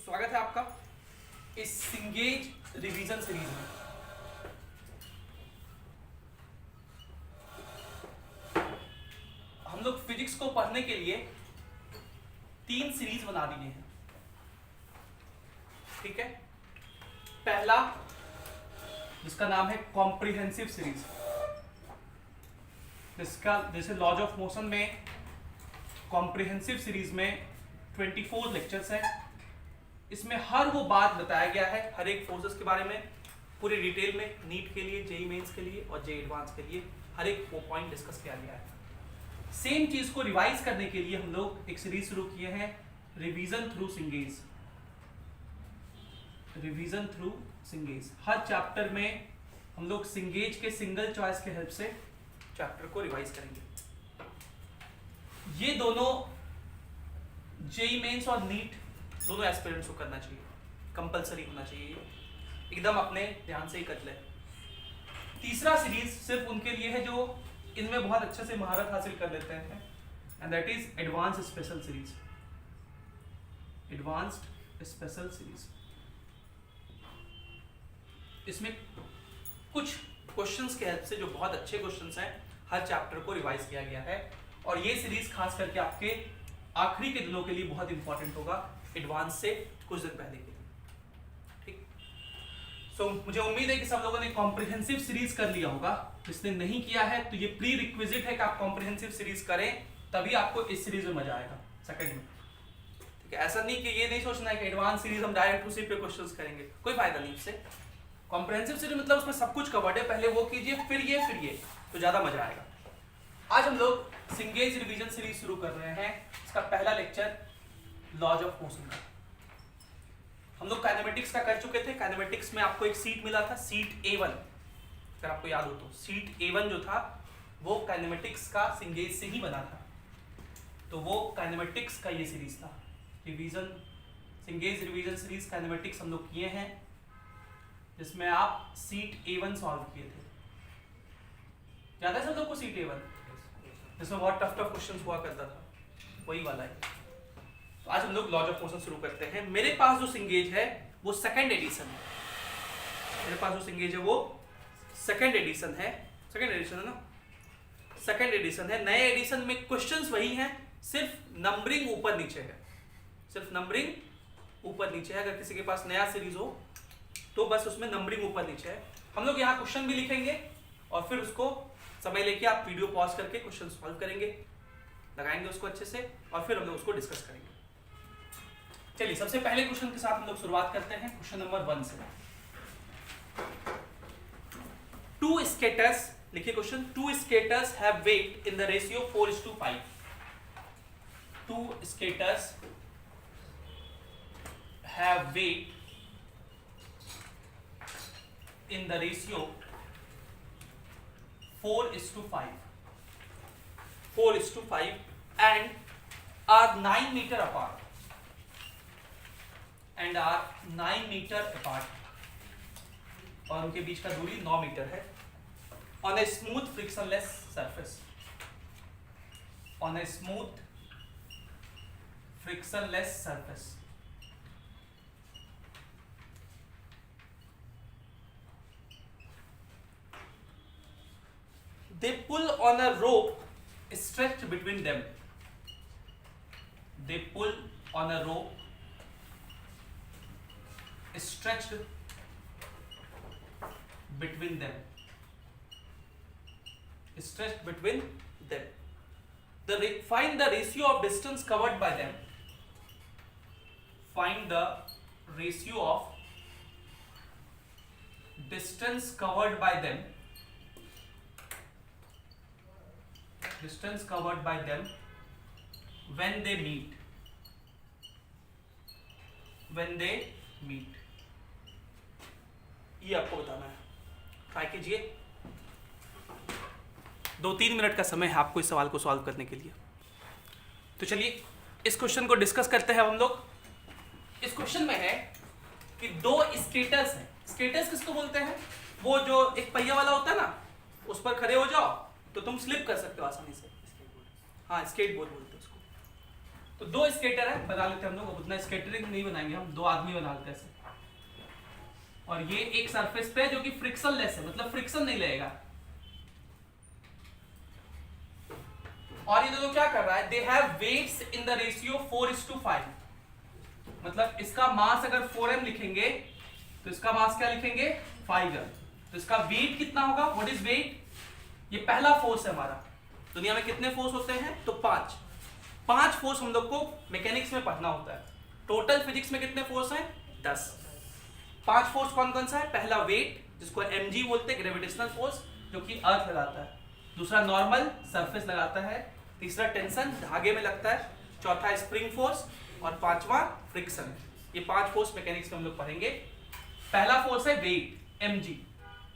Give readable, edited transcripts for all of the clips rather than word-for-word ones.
स्वागत है आपका इस सिंगेज रिवीजन सीरीज में। हम लोग फिजिक्स को पढ़ने के लिए 3 सीरीज बना दिए हैं, ठीक है। पहला जिसका नाम है कॉम्प्रिहेंसिव सीरीज, जिसका जैसे लॉज ऑफ मोशन में कॉम्प्रिहेंसिव सीरीज में 24 लेक्चर्स हैं। इसमें हर वो बात बताया गया है, हर एक फोर्सेस के बारे में पूरी डिटेल में, नीट के लिए, जेईई मेंस के लिए और जेईई एडवांस के लिए हर एक वो पॉइंट डिस्कस किया गया है। सेम चीज को रिवाइज करने के लिए हम लोग एक सीरीज शुरू किए हैं, रिवीजन थ्रू सिंगेज। रिवीजन थ्रू सिंगेज, हर चैप्टर में हम लोग सिंगेज के सिंगल चॉइस के हेल्प से चैप्टर को रिवाइज करेंगे। ये दोनों जेईई मेंस और नीट दोनों एस्पिरेंट्स को करना चाहिए, कंपलसरी होना चाहिए, एकदम अपने ध्यान से ही कर ले। तीसरा सीरीज सिर्फ उनके लिए है जो इनमें बहुत अच्छे से महारत हासिल कर लेते हैं, and that is advance special series. Advanced special series, इसमें कुछ क्वेश्चंस के हेल्प से, जो बहुत अच्छे क्वेश्चंस हैं, हर चैप्टर को रिवाइज किया गया है। और ये सीरीज खास करके आपके आखिरी के दिनों के लिए बहुत इंपॉर्टेंट होगा, एडवांस से कुछ दिन पहले के लिए, ठीक। सो मुझे उम्मीद है कि सब लोगों ने कॉम्प्रिहेंसिव सीरीज कर लिया होगा। जिसने नहीं किया है तो ये प्री रिक्विजिट है कि आप कॉम्प्रिहेंसिव सीरीज करें, तभी आपको इस सीरीज में मजा आएगा सेकंड में, ठीक है। ऐसा नहीं कि ये नहीं सोचना है कि एडवांस सीरीज हम डायरेक्ट उसी पे क्वेश्चंस करेंगे, कोई फायदा नहीं इससे। कॉम्प्रिहेंसिव सीरीज मतलब उसमें सब कुछ कवर्ड है, पहले वो कीजिए फिर ये तो ज्यादा मजा आएगा। आज हम लोग सिंगेज रिवीजन सीरीज शुरू कर रहे हैं। इसका पहला लेक्चर लॉज ऑफ मोशन का। हम लोग काइनेमेटिक्स का कर चुके थे। काइनेमेटिक्स में आपको एक सीट मिला था, सीट A1, अगर आपको याद हो तो। सीट A1 जो था वो काइनेमेटिक्स का सिंगेज से ही बना था, तो वो काइनेमेटिक्स का ये सीरीज था, रिवीजन सिंगेज रिवीजन सीरीज काइनेमेटिक्स हम लोग किए हैं, जिसमें आप सीट A1 सॉल्व किए थे। याद है सब लोग को सीट A1, जिसमें बहुत टफ क्वेश्चंस हुआ करता था, वही वाला है। तो आज हम लोग लॉज ऑफ मोशन शुरू करते हैं। मेरे पास जो सिंगेज है वो सेकंड एडिशन है। मेरे पास जो सिंगेज है वो सेकंड एडिशन है। सेकंड एडिशन है ना, सेकंड एडिशन है। नए एडिशन में क्वेश्चंस वही हैं, सिर्फ नंबरिंग ऊपर नीचे है, सिर्फ नंबरिंग ऊपर नीचे है। अगर किसी के पास नया सीरीज हो तो बस उसमें नंबरिंग ऊपर नीचे है। हम लोग यहाँ क्वेश्चन भी लिखेंगे और फिर उसको समय लेके आप वीडियो पॉज करके क्वेश्चन सॉल्व करेंगे, लगाएंगे उसको अच्छे से, और फिर हम लोग उसको डिस्कस करेंगे। चलिए सबसे पहले क्वेश्चन के साथ हम लोग शुरुआत करते हैं, क्वेश्चन नंबर 1 से। 2 skaters, लिखिए question. 2 skaters have weight in the ratio 4:5. 2 skaters have weight in the ratio 4:5. 4:5 and are 9 meter apart. And are 9 meter apart. और उनके बीच का दूरी 9 मीटर है। On a smooth frictionless surface. On a smooth frictionless surface. They pull on a rope stretched between them. They pull on a rope stretched between them. Stretched between them. Find the ratio of distance covered by them. Find the ratio of distance covered by them. Distance covered by them when they meet. When they meet. ये आपको बताना है। Try कीजिए, 2-3 minute का समय है आपको इस सवाल को सॉल्व करने के लिए। तो चलिए इस क्वेश्चन को डिस्कस करते हैं हम लोग। इस क्वेश्चन में है कि 2 स्केटर्स हैं। स्केटर्स किसको बोलते हैं? वो जो एक पहिया वाला होता है ना, उस पर खड़े हो जाओ तो तुम स्लिप कर सकते हो आसानी से। हाँ, स्केटबोर्ड बोलते हैं उसको। तो दो स्केटर है, बना लेते हैं हम लोग, उतना स्केटरिंग नहीं बनाएंगे हम, दो आदमी बना लेते हैं ऐसे। और ये एक सरफेस पे जो कि फ्रिक्शन लेस है, मतलब फ्रिक्शन नहीं लगेगा। और ये दोनों क्या कर रहा है, they have weights in the ratio 4:5, मतलब इसका मास अगर 4m लिखेंगे तो इसका मास क्या लिखेंगे 5m। तो इसका वेट कितना होगा, व्हाट इज वेट, ये पहला फोर्स है हमारा। दुनिया में कितने फोर्स होते हैं, तो 5 फोर्स हम लोग को मैकेनिक्स में पढ़ना होता है। टोटल फिजिक्स में कितने फोर्स हैं, 10। 5 फोर्स कौन कौन सा है, पहला वेट जिसको mg बोलते हैं, ग्रेविटेशनल फोर्स जो कि अर्थ लगाता है। दूसरा नॉर्मल सरफेस लगाता है। तीसरा टेंशन धागे में लगता है। चौथा स्प्रिंग फोर्स और पांचवा फ्रिक्शन। ये 5 फोर्स मैकेनिक्स में हम लोग पढ़ेंगे। पहला फोर्स है वेट mg।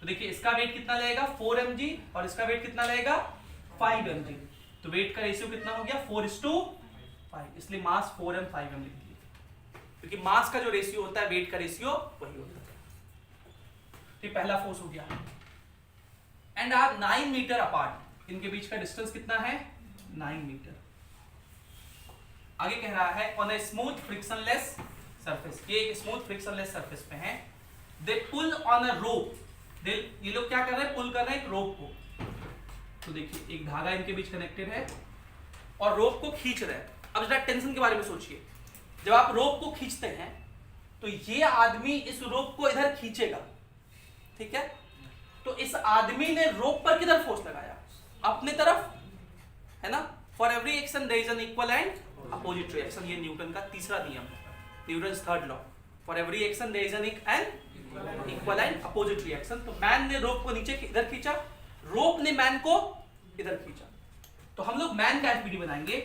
तो देखिए इसका वेट कितना लगेगा 4mg और इसका वेट कितना लगेगा 5mg। तो वेट का रेशियो कितना हो गया 4:5, इसलिए मास 4m 5m लिख दिए, क्योंकि मास का जो रेशियो होता है वेट का रेशियो वही होता है। तो ये पहला फोर्स हो गया। एंड आर 9 मीटर अपार्ट, इनके बीच का डिस्टेंस कितना है 9 मीटर। आगे कह रहा है on a smooth frictionless surface, ये एक स्मूथ फ्रिक्शनलेस सरफेस पे है। दे पुल ऑन अ रोप, ये लोग क्या कर रहे हैं, पुल कर रहे हैं एक रोप को। तो देखिए एक धागा इनके बीच कनेक्टेड है और रोप को खींच रहे हैं। अब जरा टेंशन के बारे में सोचिए, जब आप रोप को खींचते हैं तो ये आदमी इस रोप को इधर खींचेगा, ठीक है। तो इस आदमी ने रोप पर किधर फोर्स लगाया, अपने तरफ, है ना। For every action there is an equal and opposite reaction, ये न्यूटन का तीसरा नियम है, Newton's third law. For every action there is an equal and opposite reaction. तो मैन ने रोप को नीचे इधर खींचा, रोप ने मैन को इधर खींचा। तो हम लोग मैन का एफपीडी बनाएंगे,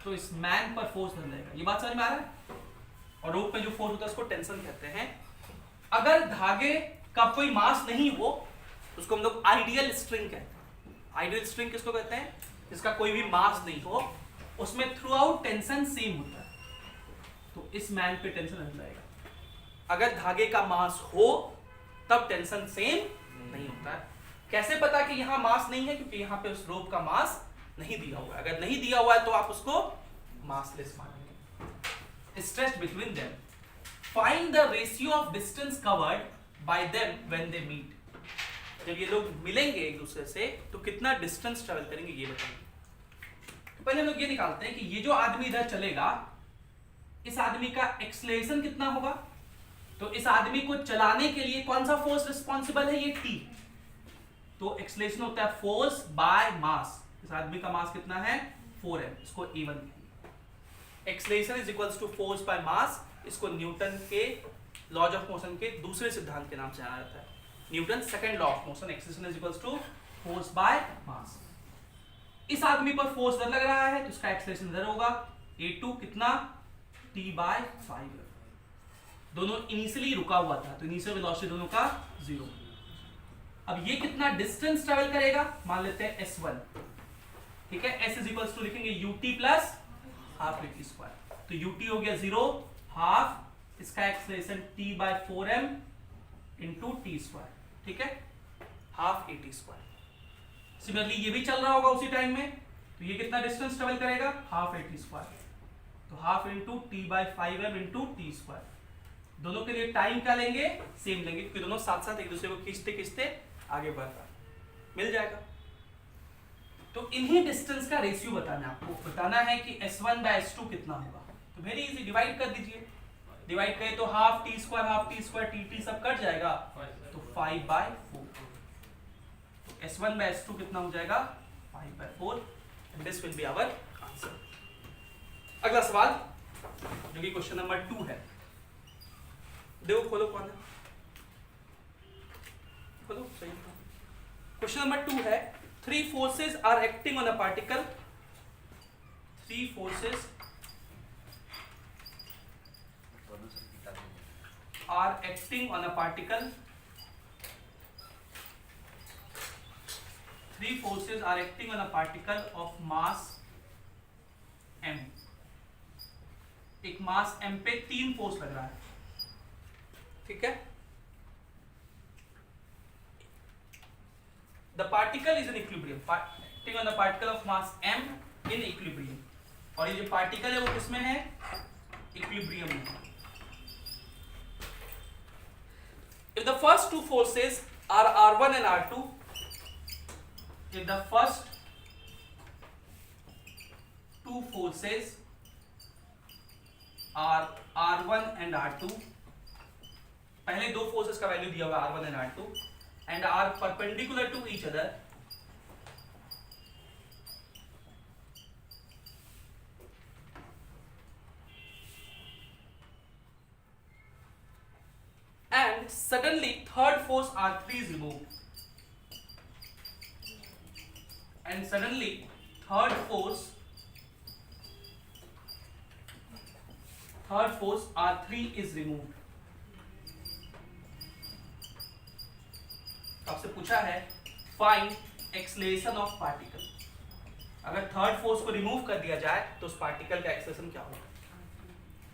तो इस मैन पर फोर्स बन जाएगा। ये बात समझ में आ रहा है। और रोप में जो फोर्स होता है उसको टेंशन कहते हैं। अगर धागे का कोई मास नहीं हो उसको हम लोग आइडियल स्ट्रिंग कहते हैं। आइडियल स्ट्रिंग किसको कहते हैं, जिसका कोई भी मास नहीं हो, उसमें थ्रू आउट टेंशन सेम होता है। तो इस मैन पे टेंशन रह जाएगा। अगर धागे का मास हो तब टेंशन सेम नहीं होता है। कैसे पता कि यहां मास नहीं है, क्योंकि यहां पे उस रोप का मास नहीं दिया हुआ है। अगर नहीं दिया हुआ है तो आप उसको मासलेस मानेंगे। Stretch between them, find the ratio of distance covered by them when they meet. जब ये लोग मिलेंगे एक दूसरे से तो कितना डिस्टेंस ट्रेवल करेंगे ये बताएंगे। तो पहले हम लोग ये निकालते हैं कि ये जो आदमी इधर चलेगा, इस आदमी का एक्सेलरेशन कितना होगा। तो इस आदमी को चलाने के लिए कौन सा फोर्स रिस्पॉन्सिबल है, ये T। तो एक्सेलरेशन होता है फोर्स बाय मास। इस आदमी का मास कितना है 4m, इसको A1 कहेंगे। Acceleration is equals to force by mass, इसको न्यूटन के लॉज ऑफ मोशन के दूसरे सिद्धांत के नाम से जाना जाता है, Newton second law of motion. Acceleration is equals to force by mass. इस आदमी पर फोर्स इधर लग रहा है तो इसका एक्सेलरेशन इधर होगा A2 कितना T/5। दोनों इनिशियली रुका हुआ था तो इनिशियल वेलोसिटी दोनों का 0। अब ये कितना डिस्टेंस ट्रेवल करेगा, मान लेते हैं S1, ठीक है। S इज इक्वल्स टू लिखेंगे UT plus half AT square. तो UT हो गया 0, हाफ इसका acceleration T/4m into T square, ठीक है, हाफ AT स्क्वायर। सिमिलरली ये भी चल रहा होगा उसी टाइम में, तो ये कितना डिस्टेंस ट्रेवल करेगा हाफ AT स्क्वायर। तो half into T/5m into T square. दोनों के लिए टाइम क्या लेंगे, सेम लेंगे, क्योंकि दोनों साथ साथ एक दूसरे को खींचते खींचते आगे बढ़ रहा है, मिल जाएगा। तो इन्हीं डिस्टेंस का रेशियो बताना है आपको। बताना है कि S1/S2 कितना होगा। तो वेरी इजी, डिवाइड कर दीजिए। डिवाइड करें तो हाफ T स्क्वायर T सब कट जाएगा, तो 5/4। तो S1/S2 कितना हो जाएगा 5/4। And this will be our answer. अगला सवाल जो कि क्वेश्चन नंबर 2 है, देखो खोलो कौन है, खोलो सही। क्वेश्चन नंबर 2 है, 3 forces are acting on a particle. 3 forces are acting on a particle. 3 forces are acting on a particle of mass m. एक मास m पे 3 फोर्स लग रहा है, ठीक है। The particle is in equilibrium, acting on the particle of mass m in equilibrium. और ये जो पार्टिकल है वो किसमें है, इक्विलिब्रियम में। If the first two forces are R1 and R2, if the first two forces are R1 and R2, पहले दो फोर्सेस का वैल्यू दिया हुआ है R1 and R2 and are perpendicular to each other, and suddenly third force R3 is removed, and suddenly third force R3 is removed। आपसे पूछा है find acceleration of particle. अगर थर्ड फोर्स को remove कर दिया जाए तो उस पार्टिकल का एक्सेलरेशन क्या होगा?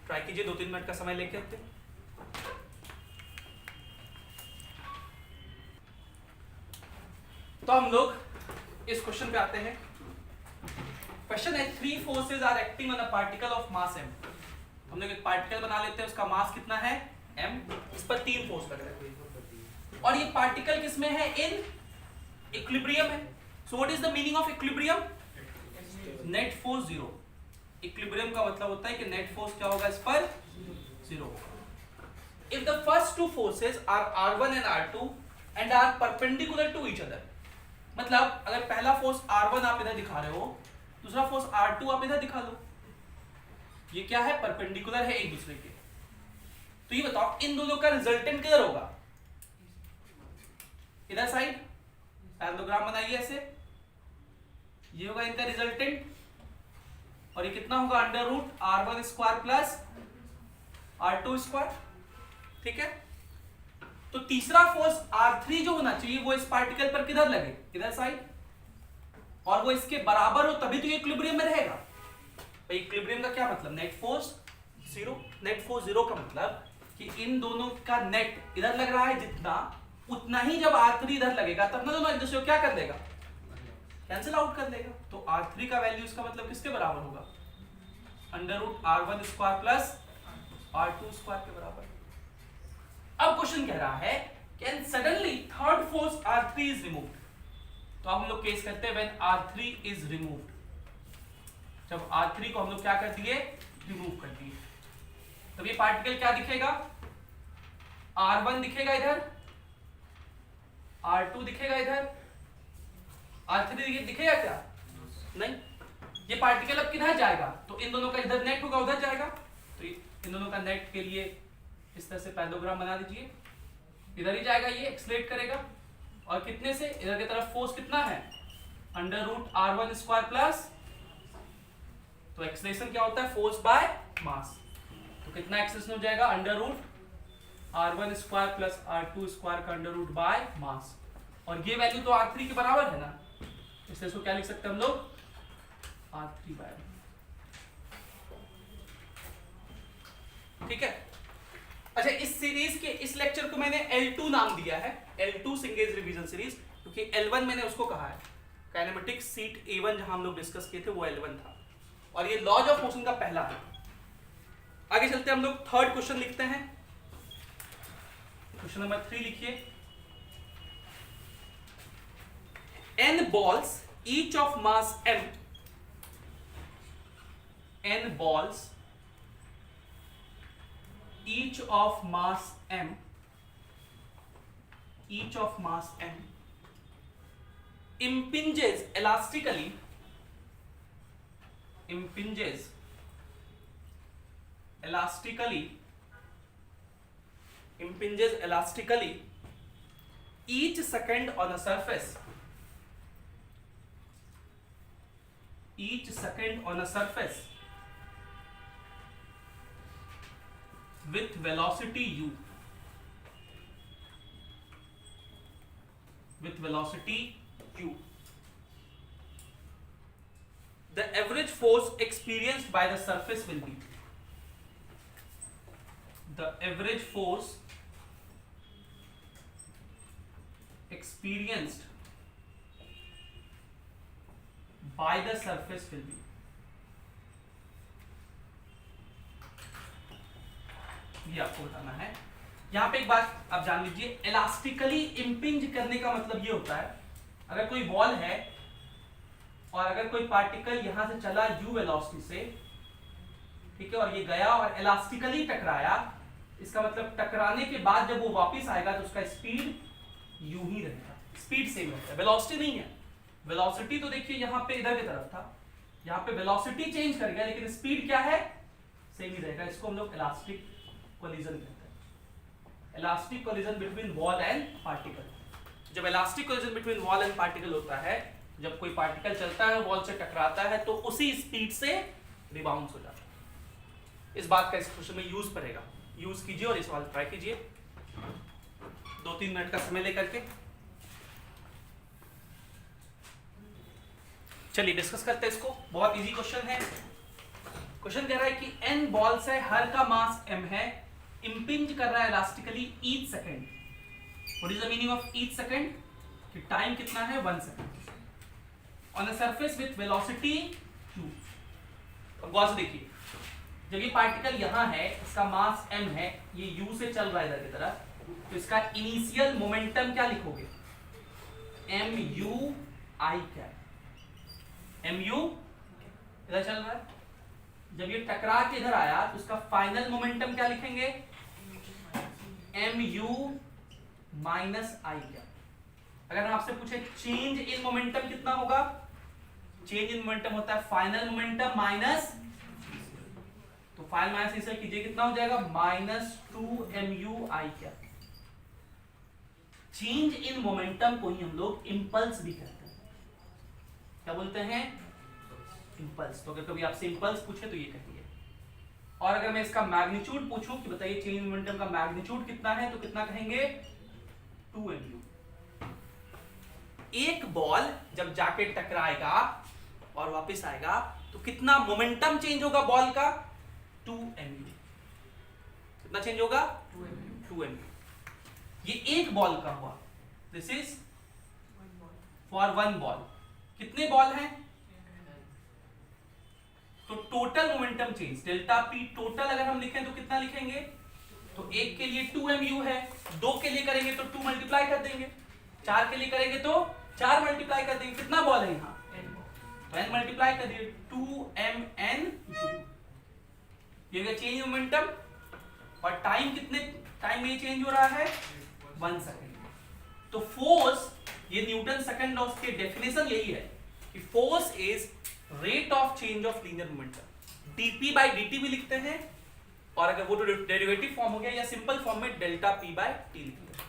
ट्राई कीजिए, 2-3 मिनट का समय लेके आते। तो हम लोग इस क्वेश्चन पे आते हैं। क्वेश्चन है 3 forces are acting on a particle of mass m। हम लोग एक पार्टिकल बना लेते हैं, उसका मास कितना है m, इस पर 3 फोर्स लग रहे हैं और ये पार्टिकल किसमें है, इन इक्विलिब्रियम है। So what is the meaning of equilibrium? Net force 0। Equilibrium का मतलब होता है कि नेट फोर्स क्या होगा इस पर, 0। If the first two forces are R1 and R2 and are perpendicular to each other, मतलब अगर पहला फोर्स R1 आप इधर दिखा रहे हो, दूसरा फोर्स R2 आप इधर दिखा लो, ये क्या है, परपेंडिकुलर है एक दूसरे के। तो ये बताओ इन दोनों का रिजल्टेंट किधर होगा? इधर साइड पैरेललोग्राम बनाइए ऐसे, ये होगा इनका रिजल्टेंट और ये कितना होगा, under root R1 square plus R2 square. ठीक है, तो तीसरा फोर्स R3 जो होना चाहिए वो इस पार्टिकल पर किधर लगे, इधर साइड, और वो इसके बराबर हो तभी तो ये इक्विलिब्रियम में रहेगा। भाई इक्विलिब्रियम का क्या मतलब, नेट फोर्स 0। नेट फोर्स 0 का मतलब कि इन दोनों का नेट इधर लग रहा है जितना, उतना ही जब R3 इधर लगेगा तब ना दोनों एक दूसरे को क्या कर देगा, कैंसिल आउट कर देगा। तो R3 का वैल्यू इसका मतलब किसके बराबर होगा, under root R1 square plus R2 square के बराबर। अब क्वेश्चन कह रहा है can suddenly third force R3 is removed. तो अब हम लोग केस करते हैं व्हेन R3 इज रिमूव्ड, जब R3 को हम लोग क्या कर दिए, रिमूव कर दिए, तब ये पार्टिकल क्या दिखेगा, R1 दिखेगा इधर, R2 दिखेगा इधर, R3 दिखेगा क्या, नहीं। ये पार्टिकल अब किधर जाएगा, तो इन दोनों का इधर नेट होगा उधर जाएगा, तो इन दोनों का नेट के लिए इस तरह से पैरेललोग्राम बना दीजिए, इधर ही जाएगा, ये एक्सलेट करेगा और कितने से, इधर की तरफ फोर्स कितना है, under root R1 square plus, तो एक्सेलरेशन क्या होता है, फोर्स बाय मास। तो कितना एक्सेलरेशन हो जाएगा, under root R1 square plus R2 square का अंडर रूट बाय मास, और ये वैल्यू तो R3 के बराबर है ना, इसलिए इसको क्या लिख सकते हैं हम लोग, R3 बाय। ठीक है, अच्छा इस सीरीज के इस लेक्चर को मैंने L2 नाम दिया है, L2 सिंगेज रिवीजन सीरीज, क्योंकि L1 मैंने उसको कहा है, काइनेमेटिक्स सीट A1 जहां हम लोग डिस्कस किए थे वो L1 था, और ये लॉज ऑफ मोशन का पहला है। आगे चलते हम लोग थर्ड क्वेश्चन लिखते हैं। क्वेश्चन नंबर 3 लिखिए, n balls each of mass m, n balls each of mass m, each of mass m impinges elastically, impinges elastically, impinges elastically each second on a surface, each second on a surface with velocity u, with velocity u. The average force experienced by the surface will be, the average force experienced by the surface will be, ये आपको बताना है। यहाँ पे एक बात आप जान लीजिए, इलास्टिकली इम्पिंज करने का मतलब ये होता है, अगर कोई बॉल है और अगर कोई पार्टिकल यहां से चला u वेलोसिटी से, ठीक है, और ये गया और इलास्टिकली टकराया, इसका मतलब टकराने के बाद जब वो वापस आएगा तो उसका स्पीड यूं ही रहेगा, स्पीड सेम रहता है, वेलोसिटी नहीं है। वेलोसिटी तो देखिए यहाँ पे इधर की तरफ था, यहाँ पे वेलोसिटी चेंज कर गया लेकिन स्पीड क्या है, सेम ही रहेगा। इसको हम लोग इलास्टिक कोलिजन कहते हैं, elastic collision between wall and particle. जब elastic collision between wall and particle होता है, जब कोई पार्टिकल चलता है वॉल से टकराता है तो उसी स्पीड से रिबाउंस हो जाता है। इस बात का इस क्वेश्चन में यूज पड़ेगा, यूज कीजिए और इस सवाल ट्राई कीजिए 2-3 मिनट का समय लेकर के। चलिए डिस्कस करते हैं इसको, बहुत इजी क्वेश्चन है। क्वेश्चन कह रहा है कि n बॉल्स है, हर का मास m है, इंपिंज कर रहा है elastically each second. What is the meaning of each second, कि टाइम कितना है 1 second, on a surface with velocity q। अब गौर से देखिए, जब ये पार्टिकल यहां है, इसका मास m है, ये u से चल रहा है इधर की तरफ, तो इसका इनिशियल मोमेंटम क्या लिखोगे, mu I क्या, mu इधर चल रहा है, जब ये टकरा के इधर आया तो इसका फाइनल मोमेंटम क्या लिखेंगे, mu माइनस I क्या। अगर हम आपसे पूछे चेंज इन मोमेंटम कितना होगा, चेंज इन मोमेंटम होता है फाइनल मोमेंटम माइनस, तो फाइनल माइनस इसे कीजिए कितना हो जाएगा, -2mu I क्या। चेंज इन मोमेंटम को ही हम लोग इंपल्स भी कहते हैं, क्या बोलते हैं, इंपल्स। तो अगर कभी आपसे इंपल्स पूछे तो ये कहिए। और अगर मैं इसका मैग्नीट्यूड पूछूं कि बताइए चेंज इन मोमेंटम का मैग्नीट्यूड कितना है, तो कितना कहेंगे, 2mu। एक बॉल जब जाके टकराएगा और वापस आएगा तो कितना मोमेंटम चेंज होगा बॉल का, 2mu। कितना चेंज होगा, 2mu। ये एक बॉल का हुआ, दिस इज फॉर 1 बॉल। कितने बॉल हैं, तो total momentum change delta P total अगर हम लिखें तो कितना लिखेंगे, तो एक के लिए 2mu है, 2 के लिए करेंगे तो 2 मल्टीप्लाई कर देंगे, 4 के लिए करेंगे तो 4 मल्टीप्लाई कर देंगे। कितना बॉल है यहाँ, तो n मल्टीप्लाई कर दिए, 2mnu। ये हो गया चेंज मोमेंटम, और टाइम कितने टाइम में चेंज हो रहा है, 1 सेकंड। तो फोर्स, ये न्यूटन सेकंड लॉ की डेफिनेशन यही है कि force is rate of change of linear momentum, dp by dt भी लिखते हैं, और अगर वो तो डेरिवेटिव फॉर्म हो गया, या सिंपल फॉर्म में डेल्टा p by t लिखते हैं।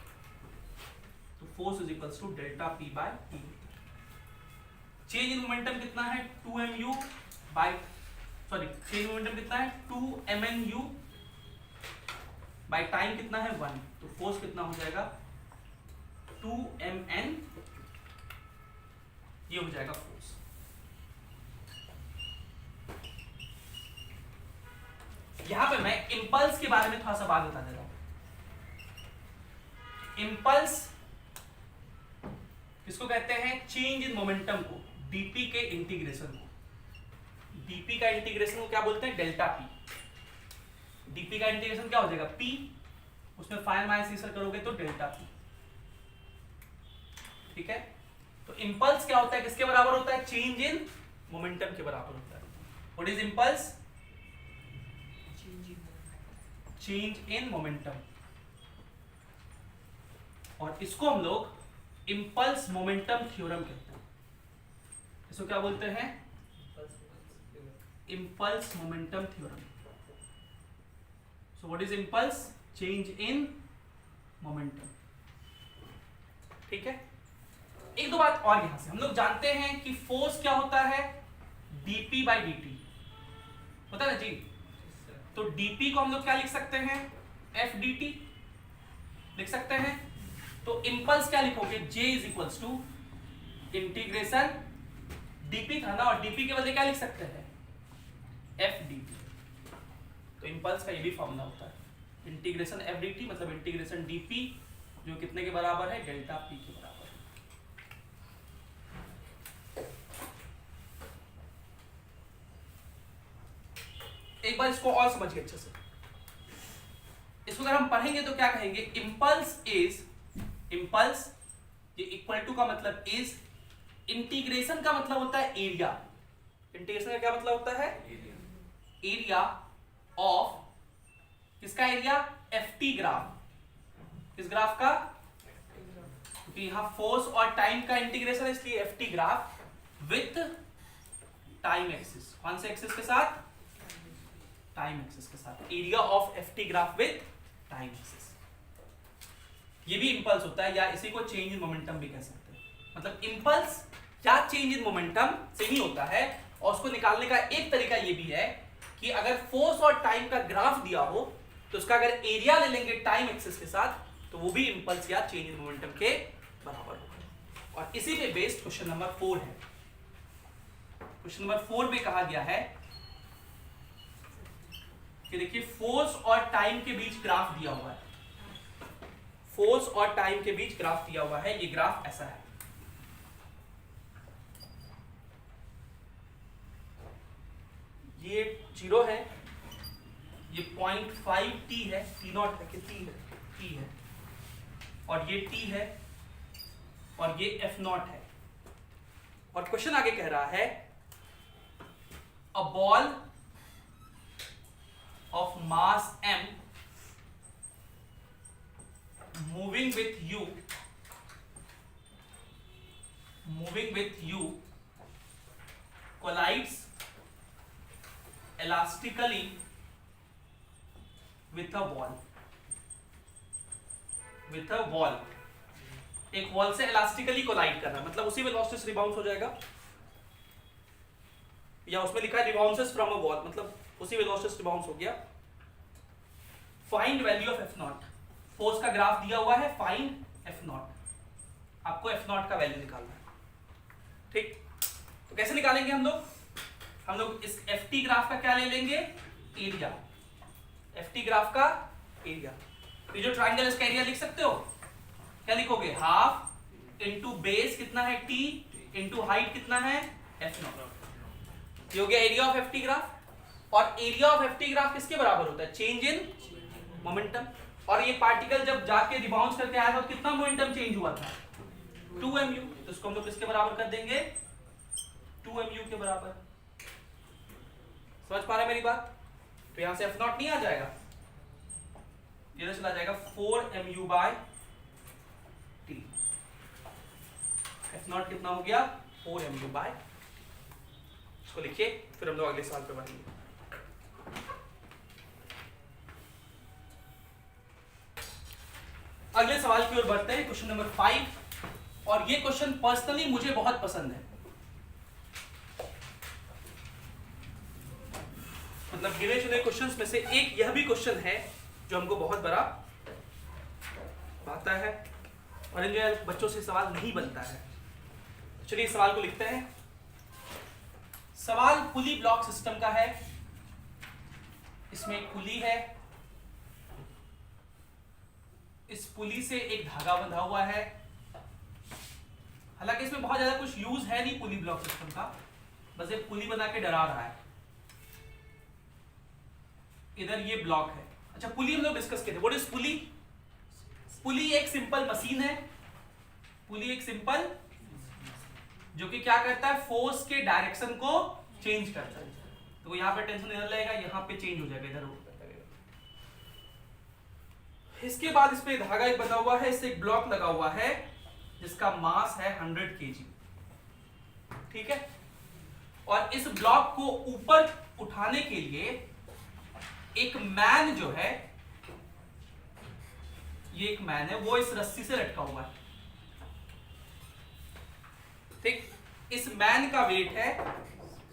तो force is equals to delta p by t। Change in momentum कितना है, 2mu by change in momentum कितना है, 2mnu बाय टाइम कितना है 1, तो फोर्स कितना हो जाएगा, 2mn, ये हो जाएगा फोर्स। यहां पे मैं इंपल्स के बारे में थोड़ा सा बात बता देता हूं। इंपल्स किसको कहते हैं, चेंज इन मोमेंटम को, dp के इंटीग्रेशन को, dp का इंटीग्रेशन को क्या बोलते हैं, डेल्टा p। dp का इंटीग्रेशन क्या हो जाएगा, p, उसमें फाइनल माइनस इंसर्ट करोगे तो डेल्टा p, ठीक है। तो इंपल्स क्या होता है, किसके बराबर होता है, चेंज इन मोमेंटम के बराबर होता है। What is impulse, change in momentum, और इसको हम लोग इंपल्स मोमेंटम थ्योरम कहते हैं। इसको क्या बोलते हैं, impulse momentum theorem. So what is impulse, change in momentum, ठीक है। एक दो बात और यहां से, हम लोग जानते हैं कि फोर्स क्या होता है, dp by dt होता है ना जी। तो dp को हम लोग क्या लिख सकते हैं, f dt लिख सकते हैं। तो इंपल्स क्या लिखोगे, j is equals to integration, dp था ना, और dp के बदले क्या लिख सकते हैं, f dt। तो इंपल्स का ये भी फॉर्मूला होता है, इंटीग्रेशन f dt मतलब इंटीग्रेशन dp, जो कितने के बराबर है, डेल्टा p के बराबर है। एक बार इसको और समझिए अच्छे से। इसको अगर हम पढ़ेंगे तो क्या कहेंगे, इम्पल्स इज, इम्पल्स ये इक्वल टू का मतलब इज, इंटीग्रेशन का मतलब होता है एरिया, इंटीग्रेशन का क्या मतलब होता है, एरिया ऑफ, किसका एरिया, एफटी ग्राफ, किस ग्राफ का, क्योंकि यहां फोर्स और टाइम का इंटीग्रेशन है इसलिए FT graph with time axis, कौन से एक्सिस के साथ, टाइम एक्सिस के साथ, area of FT graph with time axis. ये भी इंपल्स होता है, या इसी को चेंज इन मोमेंटम भी कह सकते हैं, मतलब इंपल्स या चेंज इन मोमेंटम से ही होता है। और उसको निकालने का एक तरीका ये भी है कि अगर फोर्स और टाइम का ग्राफ दिया हो तो उसका अगर एरिया ले लेंगे टाइम एक्सिस के साथ तो वो भी इंपल्स या चेंज इन मोमेंटम के बराबर होगा। और इसी पे बेस्ड क्वेश्चन नंबर 4 है। क्वेश्चन नंबर 4 में कहा गया है कि देखिए फोर्स और टाइम के बीच ग्राफ दिया हुआ है, फोर्स और टाइम के बीच ग्राफ दिया हुआ है, ये ग्राफ ऐसा है, ये 0 है, ये 0.5 t है, t नॉट है कि t है, और ये t है, और ये f नॉट है। और क्वेश्चन आगे कह रहा है a ball of mass m moving with you collides elastically with a wall, एक वॉल से इलास्टिकली कोलाइड कर रहा है, मतलब उसी वेलोसिटी से रिबाउंस हो जाएगा, या उसमें लिखा है रिबाउंसेस फ्रॉम अ वॉल, मतलब उसी वेलोसिटी से बाउंस हो गया। Find value of F not, force का ग्राफ दिया हुआ है, फाइंड एफ नॉट, आपको एफ नॉट का वैल्यू निकालना है। ठीक, तो कैसे निकालेंगे हम लोग इस एफ टी ग्राफ का क्या ले लेंगे, एरिया, एफ टी ग्राफ का एरिया। ये जो ट्राइंगल इसका एरिया लिख सकते हो, क्या लिखोगे, हाफ इंटू बेस कितना है टी, इंटू हाइट कितना है एफ नॉट, ये हो गया area of F T graph. और एरिया ऑफ एफटी ग्राफ किसके बराबर होता है, चेंज इन मोमेंटम। और ये पार्टिकल जब जाके रिबाउंस करके आया था तो कितना मोमेंटम चेंज हुआ था, 2 mu, तो इसको हम लोग किसके बराबर कर देंगे, 2 mu के बराबर। समझ पा रहे हैं मेरी बात, तो यहां से एफ नॉट नहीं आ जाएगा, ये चला जाएगा 4 mu by T, F naught कितना हो गया 4 mu बाय, इसको लिखिए, फिर हम लोग अगले सवाल पे बढ़ेंगे। अगले सवाल की ओर बढ़ते हैं, क्वेश्चन नंबर 5, और ये क्वेश्चन पर्सनली मुझे बहुत पसंद है, मतलब गिने चुने क्वेश्चंस में से एक यह भी क्वेश्चन है जो हमको बहुत बड़ा आता है, और इन बच्चों से सवाल नहीं बनता है। चलिए इस सवाल को लिखते हैं। सवाल पुली ब्लॉक सिस्टम का है, इसमें एक पुली है, इस पुली से एक धागा बंधा हुआ है, हालांकि इसमें बहुत ज्यादा कुछ यूज है नहीं पुली ब्लॉक सिस्टम का, बस एक पुली बना के डरा रहा है। इधर ये ब्लॉक है। अच्छा, पुली हम लोग डिस्कस किए थे, व्हाट इज पुली, पुली एक सिंपल मशीन है, पुली एक सिंपल जो कि क्या करता है, फोर्स के डायरेक्शन को चेंज करता है, तो यहाँ पे टेंशन इधर लगेगा, यहाँ पे चेंज हो जाएगा, इधर लगेगा। इसके बाद इस पे धागा एक बंधा हुआ है, इससे एक ब्लॉक लगा हुआ है जिसका मास है 100 kg, ठीक है। और इस ब्लॉक को ऊपर उठाने के लिए एक मैन जो है, ये एक मैन है, वो इस रस्सी से लटका हुआ है, ठीक। इस मैन का वेट है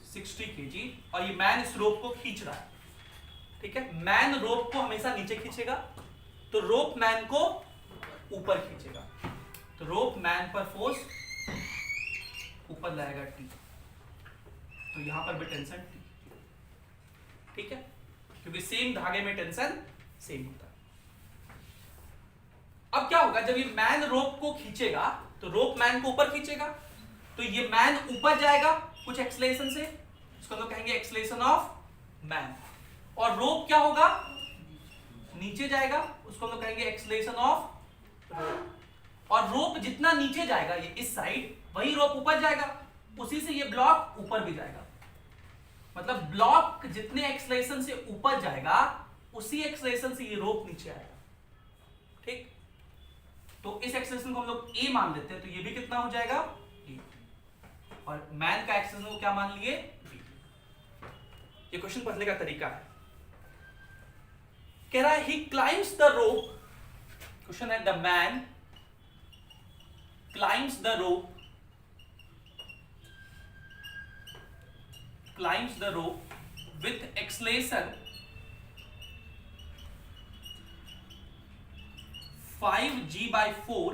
60 kg और ये मैन इस रोप को खींच रहा है, ठीक है। मैन रोप को हमेशा नीचे खींचेगा तो रोप मैन को ऊपर खींचेगा, तो रोप मैन पर फोर्स ऊपर लाएगा टी, तो यहां पर भी टेंशन टी, ठीक है, क्योंकि सेम धागे में टेंशन सेम होता है। अब क्या होगा, जब ये मैन रोप को खींचेगा तो रोप मैन को ऊपर खींचेगा, तो ये मैन ऊपर जाएगा कुछ एक्सलेशन से, इसको हम लोग कहेंगे एक्सलेशन ऑफ मैन, और रोप क्या होगा, नीचे जाएगा उसको हम लोग कहेंगे एक्सेलरेशन ऑफ रोप। और रोप जितना नीचे जाएगा ये इस साइड, वही रोप ऊपर जाएगा, उसी से ये ब्लॉक ऊपर भी जाएगा। मतलब ब्लॉक जितने एक्सेलरेशन से ऊपर जाएगा उसी एक्सेलरेशन से ये रोप नीचे आएगा। ठीक, तो इस एक्सेलरेशन को हम लोग a मान लेते हैं, तो ये भी कितना हो जाएगा a, और मैन का एक्सेलरेशन को क्या मान लिए b। ये क्वेश्चन पढ़ने का तरीका है। कह रहा है ही क्लाइम्स द रोप, क्वेश्चन है the man climbs the rope, climbs the rope with acceleration 5g/4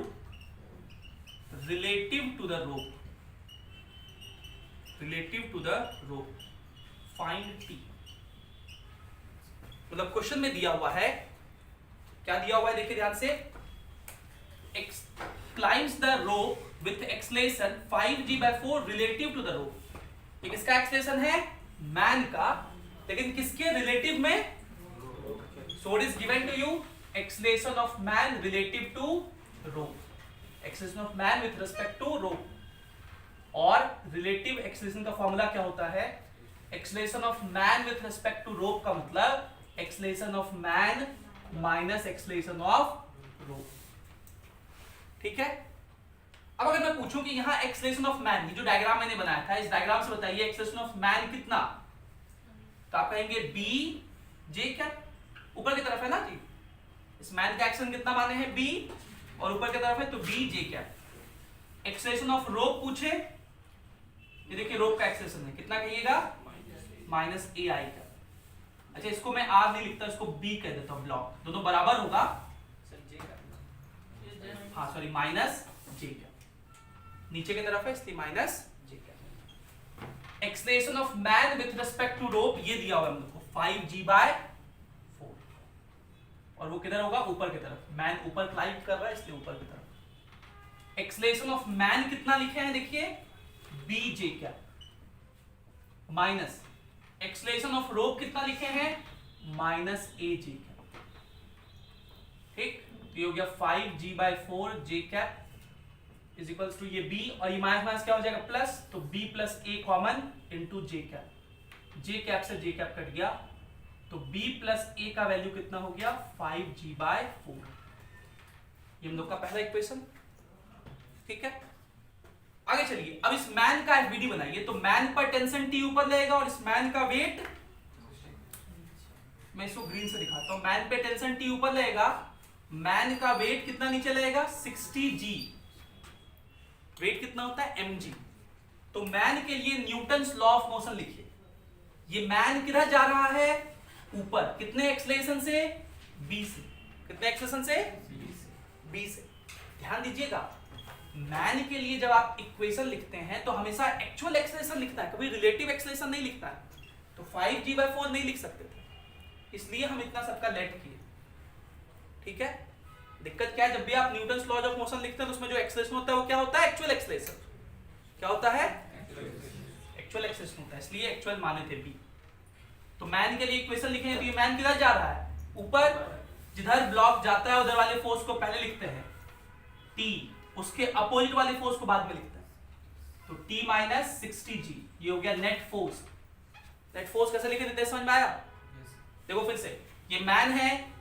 relative to the rope, find t। मतलब क्वेश्चन में दिया हुआ है, क्या दिया हुआ है देखिए ध्यान से, climbs the rope with acceleration 5g/4 relative to the rope। ये किसका एक्सेलरेशन है? मैन का, लेकिन किसके रिलेटिव में? So it is given to you acceleration of man relative to rope, acceleration of man with respect to rope. और relative acceleration का formula क्या होता है? Acceleration of man with respect to rope का मतलब acceleration of man minus acceleration of rope. ठीक है, अब अगर मैं पूछूं कि यहाँ एक्सेलरेशन ऑफ मैन, ये जो डायग्राम मैंने बनाया था, इस डायग्राम से बताइए एक्सेलरेशन ऑफ मैन कितना, तो आप कहेंगे बी जे क्या, ऊपर की तरफ है ना जी, इस मैन का एक्सेलरेशन कितना माने हैं बी, और ऊपर की तरफ है तो बी जे क्या। एक्सेलरेशन ऑफ रोप पूछे, ये देखिए रोप का एक्सेलरेशन है कितना कहिएगा, माइनस ए आई का। अच्छा इसको मैं आर नहीं लिखता, इसको बी कह देता हूं, ब्लॉक दोनों बराबर होगा, हाँ सॉरी माइनस जे का, नीचे की तरफ है इसलिए माइनस जे का। Acceleration of man with respect to rope ये दिया हुआ है हम लोग को 5g/4, और वो किधर होगा, ऊपर की तरफ, मैन ऊपर क्लाइंब कर रहा है इसलिए ऊपर की तरफ। एक्सेलरेशन ऑफ मैन कितना लिखे हैं देखिए bj क्या, माइनस एक्सेलरेशन ऑफ रोप कितना लिखे हैं, माइनस aj क्या। ठीक, तो ये हो गया 5g/4 j cap is equals to ये b, और ये माइनस माइनस क्या हो जाएगा प्लस, तो b plus a common into j cap, j cap से j कैप कट गया, तो b प्लस a का वैल्यू कितना हो गया 5g/4। ये हम लोग का पहला इक्वेशन। ठीक है, आगे चलिए, अब इस मैन का एफबीडी बनाइए, तो मैन पर टेंशन T ऊपर लगेगा और इस मैन का वेट, मैं इसको ग्रीन से दिखाता हूं, मैन पे टेंशन T ऊपर लगेगा, मैन का वेट कितना नीचे लगेगा 60g, वेट कितना होता है mg। तो मैन के लिए न्यूटन्स लॉ ऑफ मोशन लिखिए, ये मैन किधर जा रहा है, ऊपर, कितने एक्सेलरेशन से, b से, कितने एक्सेलरेशन से, b से। ध्यान दीजिएगा, मैन के लिए जब आप इक्वेशन लिखते हैं तो हमेशा एक्चुअल एक्सेलरेशन लिखता है, कभी रिलेटिव एक्सेलरेशन नहीं लिखता है। तो 5g/4 नहीं लिख सकते थे, इसलिए हम इतना सबका लेट किए। ठीक है, दिक्कत क्या है, जब भी आप न्यूटन्स लॉज ऑफ मोशन लिखते हैं तो उसमें जो एक्सेलरेशन होता है वो क्या होता है, एक्चुअल एक्सेलरेशन। क्या होता है, एक्चुअल एक्सेलरेशन होता है, इसलिए एक्चुअल माने थे b। तो मैन के लिए इक्वेशन लिखे हैं, तो ये मैन किधर जा रहा है, ऊपर, जिधर ब्लॉक जाता है उधर वाले फोर्स को पहले लिखते हैं t, उसके अपोजिट वाले फोर्स को बाद में लिखते हैं, तो t माइनस 60g, ये हो गया नेट फोर्स। नेट फोर्स कैसे लिखे थे, समझ में आया? देखो फिर से, ये मैन है,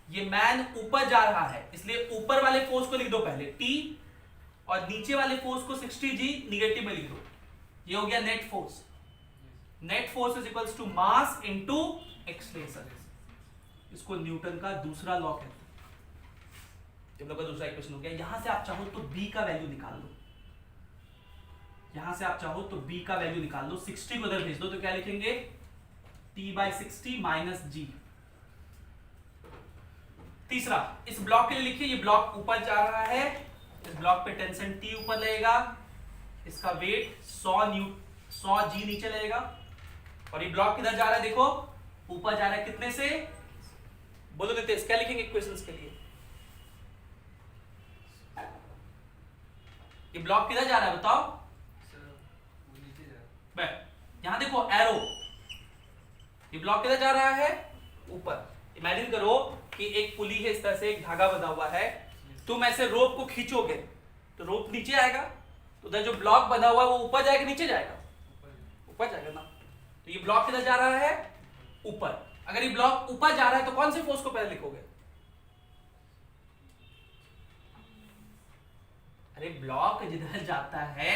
ये मैन ऊपर जा रहा है, इसलिए ऊपर वाले फोर्स को लिख दो पहले t, और नीचे वाले फोर्स को 60g निगेटिव में लिख दो, ये हो गया net force. Net force is equals to mass into acceleration, इसको न्यूटन का दूसरा लॉ कहते हैं। हम लोग का दूसरा इक्वेशन हो गया। यहां से आप चाहो तो b का वैल्यू निकाल लो, यहां से आप चाहो तो b का वैल्यू निकाल लो, 60 को उधर भेज दो, तो क्या लिखेंगे t/60 माइनस g। तीसरा, इस ब्लॉक के लिए लिखिए, ये ब्लॉक ऊपर जा रहा है, इस ब्लॉक पे टेंशन T ऊपर लगेगा, इसका वेट 100 g नीचे लगेगा, और ये ब्लॉक किधर जा रहा है, देखो ऊपर जा रहा है, कितने से, बोलो नितेश क्या लिखेंगे इक्वेशंस के लिए, ये ब्लॉक किधर जा रहा है बताओ, यहां देखो एरो, ये ब्लॉक किधर जा रहा है, ऊपर, इमेजिन करो कि एक पुली है, इस तरह से एक धागा बंधा हुआ है, तुम ऐसे रोप को खींचोगे तो रोप नीचे आएगा, तो उधर जो ब्लॉक बंधा हुआ है वो ऊपर जाएगा नीचे जाएगा? ऊपर जाएगा ना। तो ये ब्लॉक किधर जा रहा है? ऊपर। अगर ये ब्लॉक ऊपर जा रहा है तो कौन से फोर्स को पहले लिखोगे? अरे ब्लॉक जिधर जाता है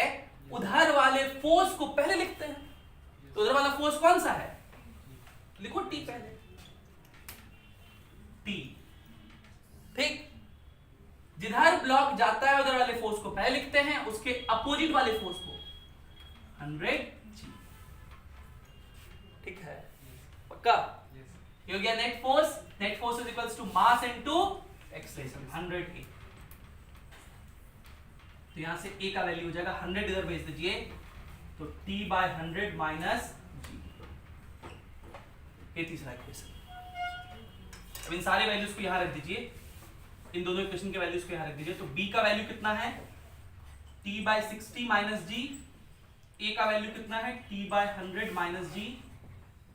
उधर वाले फोर्स को पहले लिखते हैं। तो उधर वाला फोर्स कौन सा है? लिखो टी पहले, टी। ठीक, जिधर ब्लॉक जाता है उधर वाले फोर्स को पहले लिखते हैं, उसके अपोजिट वाले फोर्स को 100 जी। ठीक है, पक्का? ये हो गया net force. Net force is equals to mass into acceleration 100 A. तो यहां से ए का वैल्यू हो जाएगा 100, इधर भेज दीजिए, तो t बाय 100 माइनस जी। ये तीसरा इक्वेशन। अब इन सारे वैल्यूज को यहां रख दीजिए, इन दोनों इक्वेशन के वैल्यूज को यहां रख दीजिए। तो b का वैल्यू कितना है? t by 60 minus G. a का वैल्यू कितना है? t by 100 minus G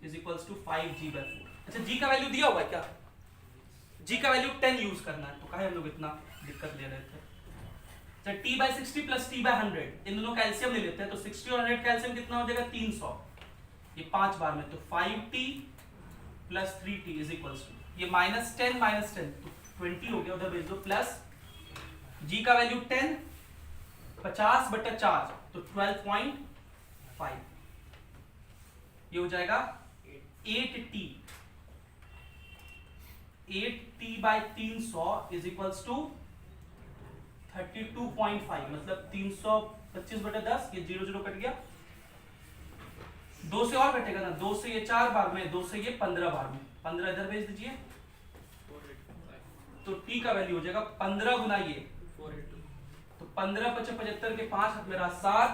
is equals to 5g by 4। अच्छा, g का वैल्यू दिया हुआ है क्या? g का वैल्यू 10 यूज करना है, तो काहे हम लोग इतना दिक्कत ले रहे थे? अच्छा, t by 60 plus t by 100, इन दोनों का एलसीएम ले लेते हैं। तो 60 और 100 का एलसीएम कितना हो जाएगा? 300। ये 5 बार में, तो 5t plus 3t is equals to, ये -10 -10 तो 20 हो गया, उधर भेज दो। प्लस g का वैल्यू 10, 50/4 तो 12.5, ये हो जाएगा 8t। 8t bye 300 is equals to 32.5, मतलब 325/10, ये 0 0 कट गया, 2 से और कटेगा ना, 2 से ये 4 बार में, 2 से ये 15 बार में, 15 इधर भेज दीजिए, तो t का वैल्यू हो जाएगा 15 गुना ये 482, तो 15 × 75 के 5 हाथ में रहा 7,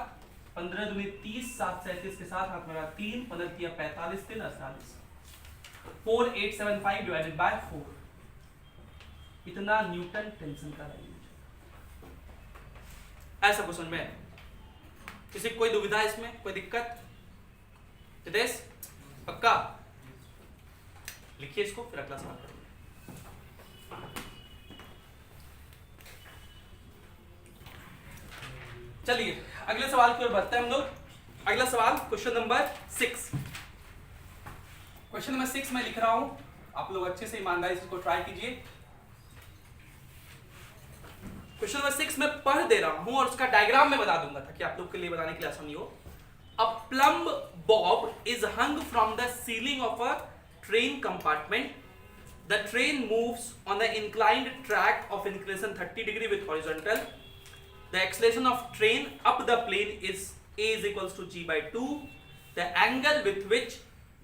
15 दूनी 30, 7 37 के साथ हाथ में रहा 3, 15 किया 45, 3 48, 4875 डिवाइडेड बाय 4, इतना न्यूटन टेंशन का वैल्यू। ऐसा क्वेश्चन में किसी कोई दुविधा इसमें, कोई दिक्कत? हितेश पक्का? लिखिए इसको, फिर अगला सवाल करेंगे। चलिए अगले सवाल की ओर बढ़ते हैं हम लोग। अगला सवाल क्वेश्चन नंबर 6। क्वेश्चन नंबर 6 मैं लिख रहा हूं, आप लोग अच्छे से ईमानदारी से इसको ट्राई कीजिए। क्वेश्चन नंबर 6 मैं पढ़ दे रहा हूं और उसका डायग्राम में बता दूंगा ताकि आप लोग के लिए बनाने के लिए आसानी हो। A plumb bob is hung from the ceiling of a train compartment. The train moves on the inclined track of inclination 30 degree with horizontal. The acceleration of train up the plane is a is equals to g by 2. The angle with which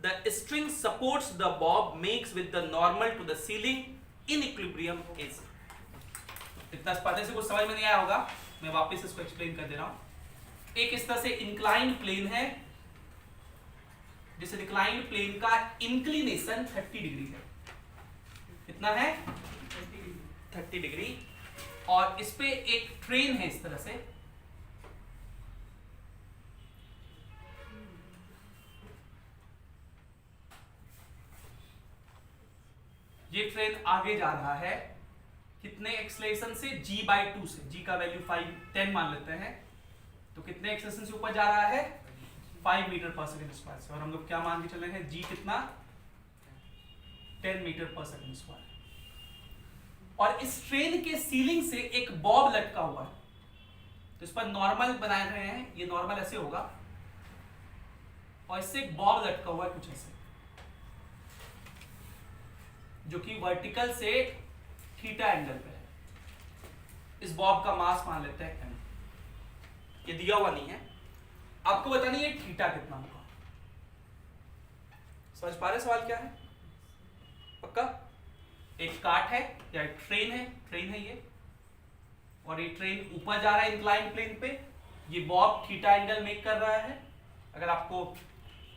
the string supports the bob makes with the normal to the ceiling in equilibrium is. इतना पता से कुछ समझ में नहीं आया होगा, मैं वापस इसको एक्सप्लेन कर दे रहा हूं। एक इस तरह से इंक्लाइंड प्लेन है, जिस इंक्लाइंड प्लेन का इंक्लिनेशन 30 डिग्री है। कितना है? 30 डिग्री। और इस पे एक ट्रेन है इस तरह से, ये ट्रेन आगे जा रहा है कितने एक्सेलरेशन से? g by 2 से। g का वैल्यू 10 मान लेते हैं, तो कितने एक्सेलरेशन से ऊपर जा रहा है? 5 मीटर पर सेकंड स्क्वायर से। और हम लोग क्या मान के चल रहे हैं? g कितना? 10 मीटर पर सेकंड स्क्वायर। और इस ट्रेन के सीलिंग से एक बॉब लटका हुआ है, तो इस पर नॉर्मल बना रहे हैं, ये नॉर्मल ऐसे होगा, और इससे एक बॉब लटका हुआ है कुछ ऐसे, जो कि वर्टिकल से थीटा एंगल पे है। इस बॉब का मास मान लेते हैं m, ये दिया हुआ नहीं है, आपको बताना है थीटा कितना होगा। समझ पा रहे सवाल क्या है? पक्का? एक काट है या एक ट्रेन है ये, और ये ट्रेन ऊपर जा रहा है इंक्लाइंड प्लेन पे, ये बॉब थीटा एंगल मेक कर रहा है। अगर आपको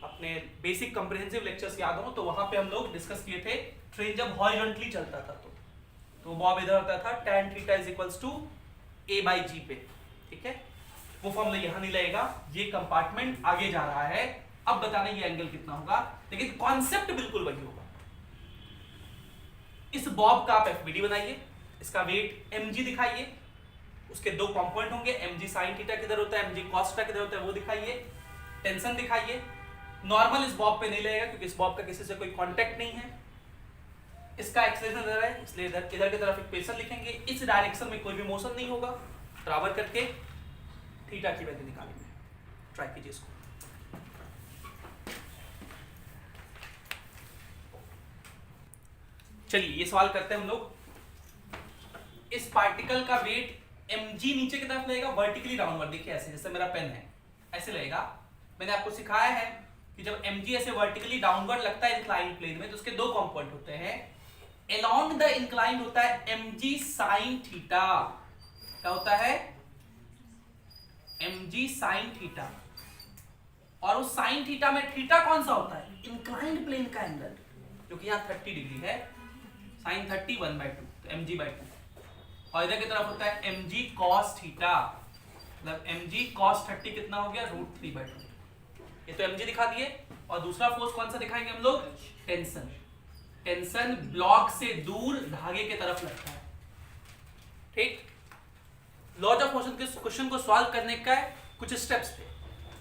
अपने बेसिक कॉम्प्रिहेंसिव लेक्चर्स याद हो तो वहां पे हम लोग डिस्कस किए थे, ट्रेन जब हॉरिजॉन्टली चलता था तो बॉब इधर होता था tan theta is equals to a by g पे। ठीक है, वो फॉर्मूला यहां नहीं लगेगा, ये कंपार्टमेंट आगे जा रहा है। अब बताना ये एंगल कितना होगा, लेकिन कॉन्सेप्ट बिल्कुल वही होगा। इस बॉब का आप एफबीडी बनाइए, इसका वेट mg दिखाइए, उसके दो कंपोनेंट होंगे, mg sin थीटा किधर होता है, mg cos थीटा किधर होता है वो दिखाइए, टेंशन दिखाइए। नॉर्मल इस बॉब पे नहीं लगेगा क्योंकि इस बॉब का किसी से कोई कांटेक्ट नहीं है, इसका एक्सेलरेशन इधर है इसलिए इधर की तरफ इक्वेशन लिखेंगे, इस डायरेक्शन में कोई भी मोशन नहीं होगा, बराबर करके थीटा की वैल्यू निकालेंगे। ट्राई कीजिए इसको। चलिए ये सवाल करते हैं हम लोग। इस पार्टिकल का वेट mg नीचे की तरफ लगेगा, वर्टिकली डाउनवर्ड, देखिए ऐसे जैसे मेरा पेन है ऐसे लगेगा। मैंने आपको सिखाया है कि जब mg ऐसे वर्टिकली डाउनवर्ड लगता है इंक्लाइंड प्लेन में तो उसके दो कंपोनेंट होते हैं, अलोंग द इंक्लाइंड होता है mg sin थीटा, क्या होता है mg sin थीटा, और उस sin थीटा में थीटा कौन सा होता है, इंक्लाइंड प्लेन का एंगल जो कि यहाँ 30 डिग्री है, sin 30 1/2 तो mg/2, और इधर की तरफ होता है mg cos थीटा, मतलब mg cos 30 कितना हो गया √3/2। ये तो mg दिखा दिए, और दूसरा फोर्स कौन सा दिखाएंगे हम लोग, टेंशन। टेंशन ब्लॉक से दूर धागे की तरफ लगता है, ठीक। लॉज ऑफ मोशन के क्वेश्चन को सॉल्व करने का कुछ स्टेप्स थे।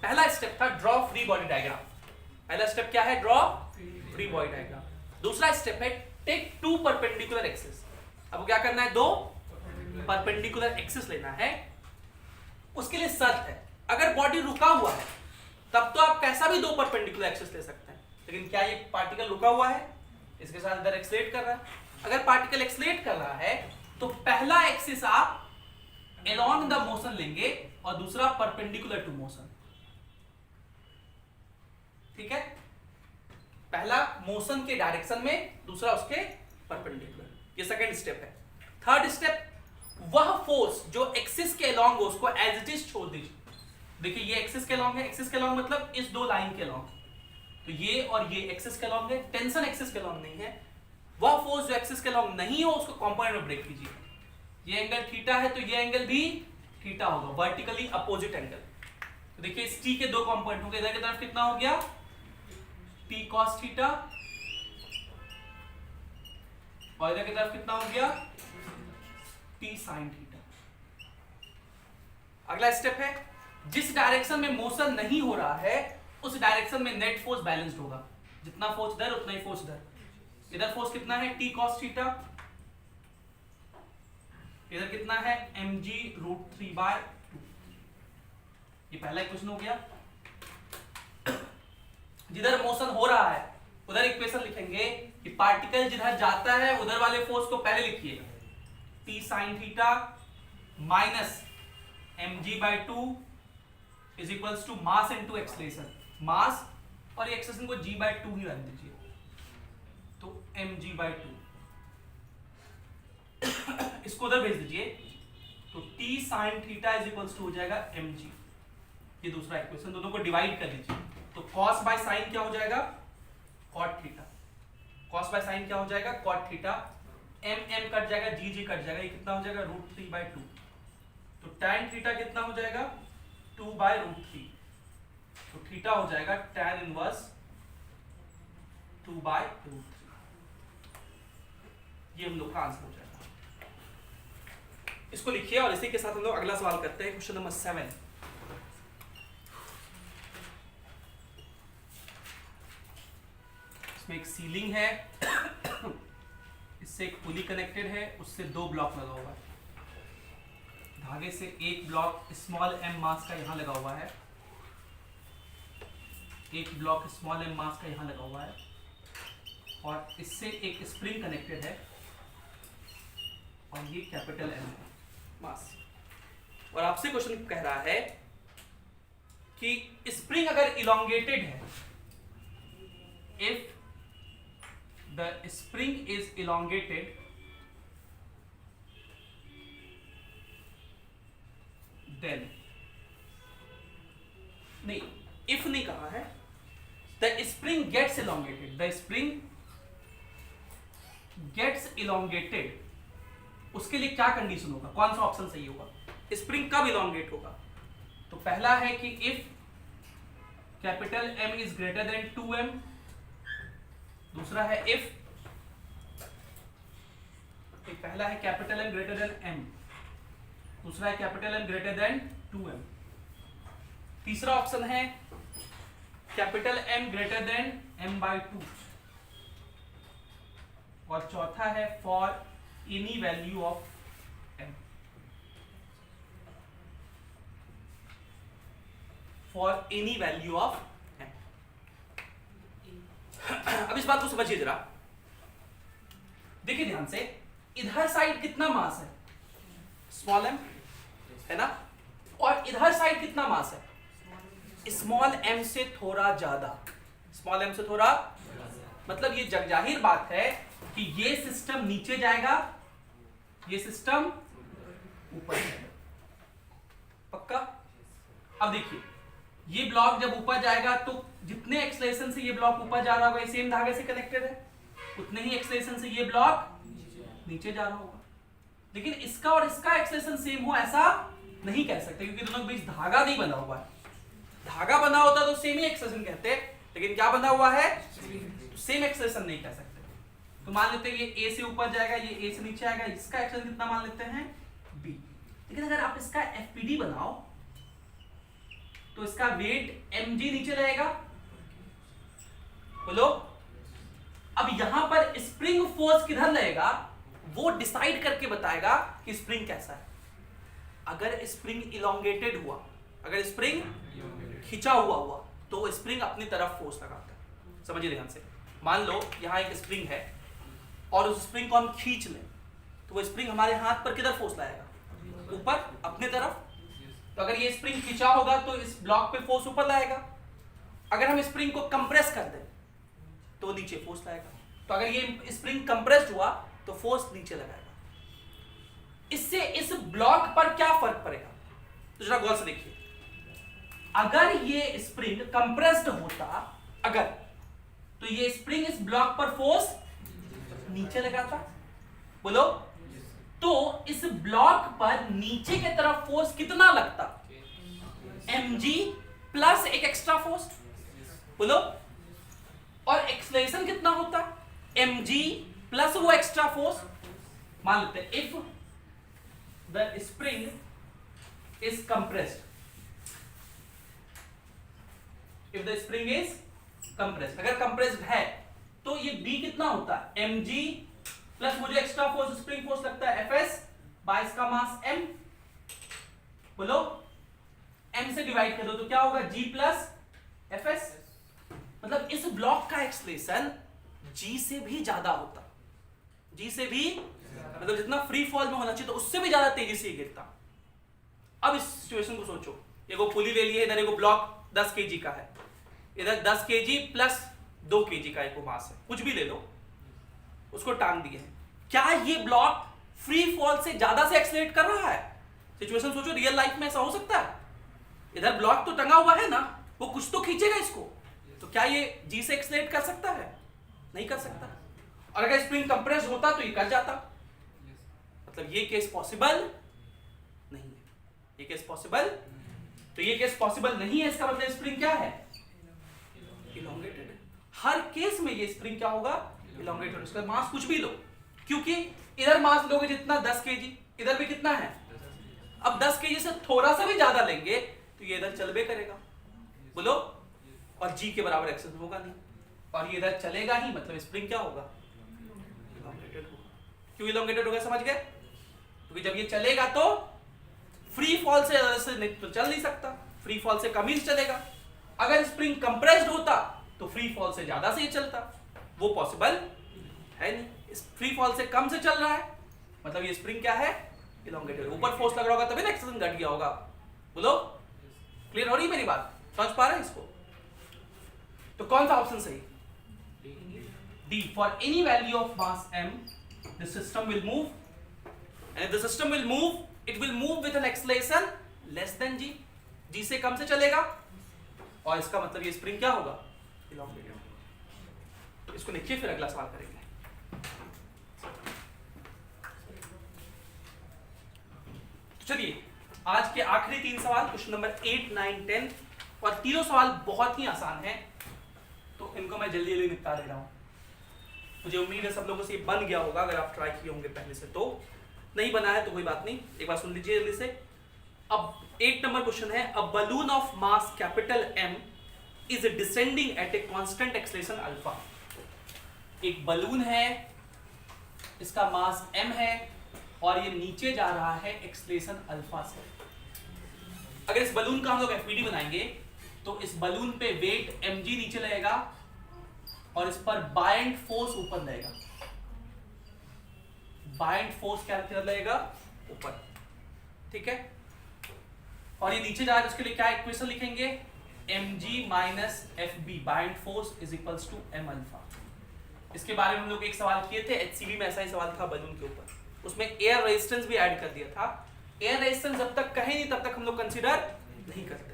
पहला स्टेप था ड्रॉ फ्री बॉडी डायग्राम, पहला स्टेप क्या है, ड्रॉ फ्री बॉडी डायग्राम। दूसरा स्टेप है टेक टू परपेंडिकुलर एक्सिस, अब क्या करना है, दो परपेंडिकुलर एक्सिस लेना है। उसके लिए शर्त है अगर बॉडी रुका हुआ है तब तो आप कैसा भी दो परपेंडिकुलर एक्सिस ले सकते हैं, लेकिन क्या ये पार्टिकल रुका हुआ है, इसके साथ इधर एक्सलेट कर रहा है। अगर पार्टिकल एक्सलेट कर रहा है तो पहला एक्सिस आप अलोंग द मोशन लेंगे और दूसरा परपेंडिकुलर टू मोशन, ठीक है। पहला मोशन के डायरेक्शन में, दूसरा उसके परपेंडिकुलर, ये सेकंड स्टेप है। थर्ड स्टेप, वह फोर्स जो एक्सिस के अलोंग हो उसको एज इट इज छोड़ दीजिए। देखिए ये एक्सिस के अलोंग है, एक्सिस के अलोंग मतलब इस दो लाइन के अलोंग, तो ये और ये एक्सिस के अलोंग है, टेंशन एक्सिस के अलोंग नहीं है। वह फोर्स जो एक्सिस के अलोंग नहीं हो उसको कंपोनेंट में ब्रेक कीजिए। ये एंगल थीटा है तो ये एंगल भी थीटा होगा, वर्टिकली अपोजिट एंगल। तो देखिए इस टी के दो कंपोनेंट होंगे, इधर की तरफ कितना हो गया टी कॉस थीटा, और इधर की तरफ कितना हो गया टी साइन थीटा। अगला स्टेप है जिस डायरेक्शन में मोशन नहीं हो रहा है उस डायरेक्शन में नेट फोर्स बैलेंस्ड होगा, जितना फोर्स इधर उतना ही फोर्स इधर। इधर फोर्स कितना है टी कॉस थीटा, इधर कितना है mg√3/2। ये पहला इक्वेशन हो गया। जिधर मोशन हो रहा है उधर इक्वेशन लिखेंगे कि पार्टिकल जिधर जाता है उधर वाले फोर्स को पहले लिखिए, T sine theta minus mg/2 is equals to mass into acceleration, mass और ये एक्सलेशन को g/2 ही रख दीजिए, तो mg/2 इसको उधर भेज दीजिए, तो t sin theta is equals to हो जाएगा mg। ये दूसरा इक्वेशन, दोनों को डिवाइड कर दीजिए, तो cos बाय sin क्या हो जाएगा cot थीटा, cos बाय sin क्या हो जाएगा cot थीटा, m कट जाएगा, g कट जाएगा, ये कितना हो जाएगा √3/2, तो tan थीटा कितना हो जाएगा 2/√3, तो थीटा हो जाएगा tan इनवर्स 2/√3। ये हम लोग का आंसर हो जाएगा। इसको लिखिए और इसी के साथ हम लोग अगला सवाल करते हैं, क्वेश्चन नंबर 7। इसमें एक सीलिंग है, इससे एक पुली कनेक्टेड है, उससे दो ब्लॉक लगा हुआ है, धागे से एक ब्लॉक स्मॉल m मास का यहां लगा हुआ है, एक ब्लॉक स्मॉल m मास का यहां लगा हुआ है, और इससे एक स्प्रिंग कनेक्टेड है, और ये कैपिटल M है मास। और आपसे क्वेश्चन कह रहा है कि स्प्रिंग अगर इलोंगेटेड है, if the spring is elongated then, नहीं इफ नहीं कहा है, the spring gets elongated, the spring gets elongated, उसके लिए क्या कंडीशन होगा, कौन सा ऑप्शन सही होगा, स्प्रिंग कब इलोंगेट होगा। तो पहला है कि if capital M is greater than 2m, दूसरा है इफ पहला है capital M greater than M, दूसरा है capital M greater than 2M, तीसरा ऑप्शन है capital M greater than M/2, और चौथा है for any value of M, for any value of M। अब इस बात को समझिए जरा, देखिए ध्यान से, इधर साइड कितना मास है, स्मॉल m है ना, और इधर साइड कितना मास है, स्मॉल m से थोड़ा ज्यादा, स्मॉल m से थोड़ा, मतलब ये जगजाहिर बात है कि ये सिस्टम नीचे जाएगा, ये सिस्टम ऊपर जाएगा, पक्का। अब देखिए, ये ब्लॉक जब ऊपर जाएगा तो जितने एक्सलेशन से ये ब्लॉक ऊपर जा रहा होगा, ये सेम धागे से कनेक्टेड है, उतने ही एक्सलेशन से ये ब्लॉक नीचे जा रहा होगा। लेकिन इसका और इसका एक्सलेशन सेम हो ऐसा नहीं कह सकते, क्योंकि दोनों के बीच धागा नहीं बना हुआ है। धागा बना होता तो सेम ही एक्सलेशन कहते, लेकिन क्या बना हुआ है, तो सेम एक्सलेशन नहीं कह सकते। तो मान लेते हैं ये A से ऊपर जाएगा, ये A से नीचे आएगा, इसका एक्सलेशन कितना मान लेते हैं B। लेकिन अगर आप इसका FPD बनाओ तो इसका वेट mg नीचे रहेगा, बोलो। अब यहां पर स्प्रिंग फोर्स किधर लगेगा वो डिसाइड करके बताएगा कि स्प्रिंग कैसा है। अगर स्प्रिंग इलोंगेटेड हुआ, अगर स्प्रिंग खिंचा हुआ तो स्प्रिंग अपनी तरफ फोर्स लगाता है। समझिए ध्यान से, मान लो यहां एक स्प्रिंग है और उस स्प्रिंग को हम खींच लें तो वो स्प्रिंग हमारे हाथ पर किधर फोर्स लाएगा, ऊपर अपने तरफ। तो अगर ये स्प्रिंग खिंचा होगा तो इस ब्लॉक पे फोर्स ऊपर लाएगा, अगर हम स्प्रिंग को कंप्रेस कर दें तो नीचे फोर्स लाएगा। तो अगर ये स्प्रिंग कंप्रेस्ड हुआ तो फोर्स नीचे लगाएगा। इससे इस ब्लॉक पर क्या फर्क पड़ेगा, तो जरा गौर से देखिए। अगर ये स्प्रिंग कंप्रेस्ड होता, अगर, तो ये स्प्रिंग इस ब्लॉक पर फोर्स नीचे लगाता, बोलो। तो इस ब्लॉक पर नीचे की तरफ फोर्स कितना लगता, mg प्लस एक एक्स्ट्रा फोर्स, बोलो। और एक्सलेशन कितना होता, mg प्लस वो एक्स्ट्रा फोर्स। मान लेते हैं if the spring is compressed, if the spring is compressed, अगर कंप्रेस्ड है तो ये b कितना होता है, mg प्लस वो जो एक्स्ट्रा फोर्स स्प्रिंग फोर्स लगता है fs बाय इसका मास m, बोलो। m से डिवाइड कर दो तो क्या होगा, g प्लस fs। मतलब इस ब्लॉक का एक्सलेशन g से भी ज्यादा होता, g से भी, मतलब जितना फ्री फॉल में होना चाहिए तो उससे भी ज्यादा तेजी से गिरता। अब इस सिचुएशन को सोचो, एगो पुली ले लिए, इधर एगो ब्लॉक 10 kg का है, इधर 10 kg प्लस 2 kg का एक मास है, कुछ भी ले लो, उसको टांग दिए हैं। क्या ये ब्लॉक फ्री फॉल से ज्यादा से एक्सलेट कर रहा है? सिचुएशन सोचो, रियल लाइफ में ऐसा हो सकता है? इधर ब्लॉक तो टंगा हुआ है ना, वो कुछ तो खींचेगा इसको, तो क्या ये जी से एक्सलेट कर सकता है? नहीं कर सकता। और अगर स्प्रिंग कंप्रेस होता तो ये कर जाता। मतलब ये केस पॉसिबल नहीं है, ये केस पॉसिबल, तो ये केस पॉसिबल नहीं है, इसका मतलब स्प्रिंग क्या है, इलोंगेटेड है। हर केस में ये स्प्रिंग क्या होगा, इलोंगेटेड। उसका मास कुछ भी लो, क्योंकि इधर मास लोगे जितना 10 kg, इधर भी कितना है, अब 10 kg से थोड़ा सा भी ज्यादा लेंगे तो ये इधर चलबे करेगा, बोलो। और g के बराबर एक्सेस होगा नहीं, और ये इधर चलेगा ही, मतलब स्प्रिंग क्या होगा, इलोंगेटेड होगा। क्यों इलोंगेटेड होगा, समझ गए? क्योंकि जब ये चलेगा तो फ्री फॉल से ज्यादा से तो चल नहीं सकता, फ्री फॉल से कम ही चलेगा। अगर स्प्रिंग कंप्रेस्ड होता तो फ्री फॉल से ज्यादा से ही चलता, वो पॉसिबल है नहीं। इस फ्री फॉल से कम से चल रहा है, मतलब ये स्प्रिंग क्या है, इलोंगेटेड। ऊपर फोर्स लग रहा होगा तभी ना एक्सेलेरेशन घट गया होगा, बोलो। क्लियर हो रही मेरी बात, समझ पा रहे हैं इसको? तो कौन सा ऑप्शन सही, D, for any value of mass m the system will move, and if the system will move, it will move with an acceleration less than g, g से कम से चलेगा, और इसका मतलब ये स्प्रिंग क्या होगा, इलोंगेटेड। तो इसको लिखिए, फिर अगला सवाल करेंगे। तो चलिए, आज के आखिरी 3 सवाल, क्वेश्चन नंबर 8, 9, 10, और तीनों सवाल बहुत ही आसान हैं, तो इनको मैं जल्दी जल्दी निपटा दे रहा हूं। मुझे उम्मीद है सब लोगों से ये बन गया होगा, अगर आप ट्राई किए होंगे पहले से। तो नहीं बना है तो कोई बात नहीं, एक बार सुन लीजिए जल्दी से। अब 8 नंबर क्वेश्चन है, a balloon of mass capital M is descending at a constant acceleration alpha. एक बलून है, इसका मास m है और ये नीचे जा रहा है एक्सेलरेशन अल्फा से। अगर इस बलून का हम लोग एफबीडी बनाएंगे तो इस बलून पे वेट mg नीचे लगेगा और इस पर बायंट फोर्स ऊपर लगेगा। बायंट फोर्स क्या लगेगा? ऊपर, ठीक है। और ये नीचे जा रहा है, उसके लिए क्या इक्वेशन लिखेंगे? mg minus fb buoyant force is equals to m alpha. इसके बारे में हम लोग एक सवाल किए थे एचसीवी में, ऐसा ही सवाल था बलून के ऊपर, उसमें एयर रेजिस्टेंस भी ऐड कर दिया था। एयर रेजिस्टेंस जब तक कहे नहीं तब तक हम लोग कंसीडर नहीं करते।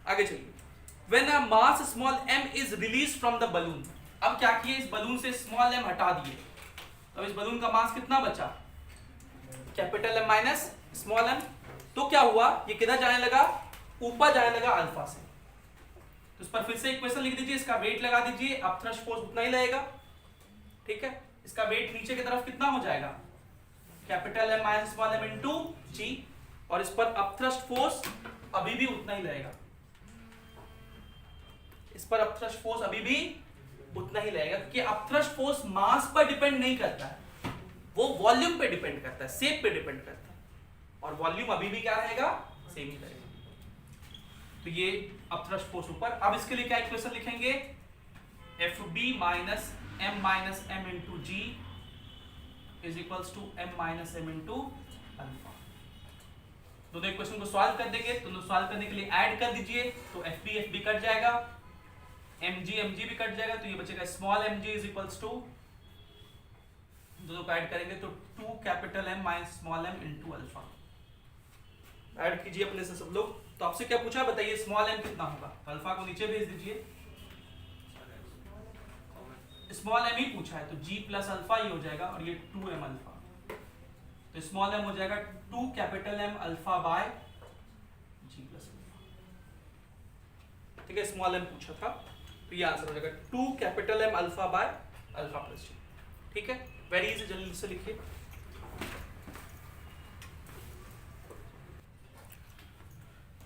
आगे चलिए, when a mass small m is release from the balloon. अब क्या किए, इस बलून से स्मॉल m हटा दिए, अब इस बलून का मास कितना बचा? Capital M minus small m। तो क्या हुआ, ये किधर जाने लगा? ऊपर जाने लगा अल्फा से। तो इस पर फिर से इक्वेशन लिख दीजिए, इसका वेट लगा दीजिए, अब थ्रस्ट फोर्स उतना ही लगेगा, ठीक है। इसका वेट नीचे की तरफ कितना हो जाएगा? Capital M minus small m into g, और इस पर अपथ्रस्ट फोर्स अभी भी उतना ही लगेगा। इस पर अपथ्रस्ट फोर्स अभी भी उतना ही लगेगा, क्योंकि अपथ्रस्ट फोर्स मास पर डिपेंड नहीं करता है, वो वॉल्यूम पे डिपेंड करता है, शेप पे डिपेंड करता है, और वॉल्यूम अभी भी क्या रहेगा? सेम ही रहेगा। तो ये अपथ्रस्ट फोर्स ऊपर। अब इसके लिए क्या इक्वेशन लिखेंगे? FB minus M minus M into G is equals to M minus M into alpha. दोनों इक्वेशन को सॉल्व कर देंगे, दोनों सॉल्व करने के लिए ऐड कर दीजिए, तो FB कट जाएगा, MG भी कट जाएगा, तो ये बचेगा small mg is equals to, दोनों को ऐड करेंगे तो 2 capital M minus small m into alpha. Add कीजिए अपने से सब लोग। तो आपसे क्या पूछा, बताइए स्मॉल m कितना होगा? अल्फा को नीचे भेज दीजिए, स्मॉल m ही पूछा है, तो g प्लस अल्फा ही हो जाएगा, और ये 2m अल्फा, तो स्मॉल m हो जाएगा 2 capital M alpha by g plus alpha, ठीक है। स्मॉल m पूछा था, तो ये आंसर हो जाएगा 2 capital M alpha by alpha plus g, ठीक है। वेरी इजी, जल्दी से लिखिए।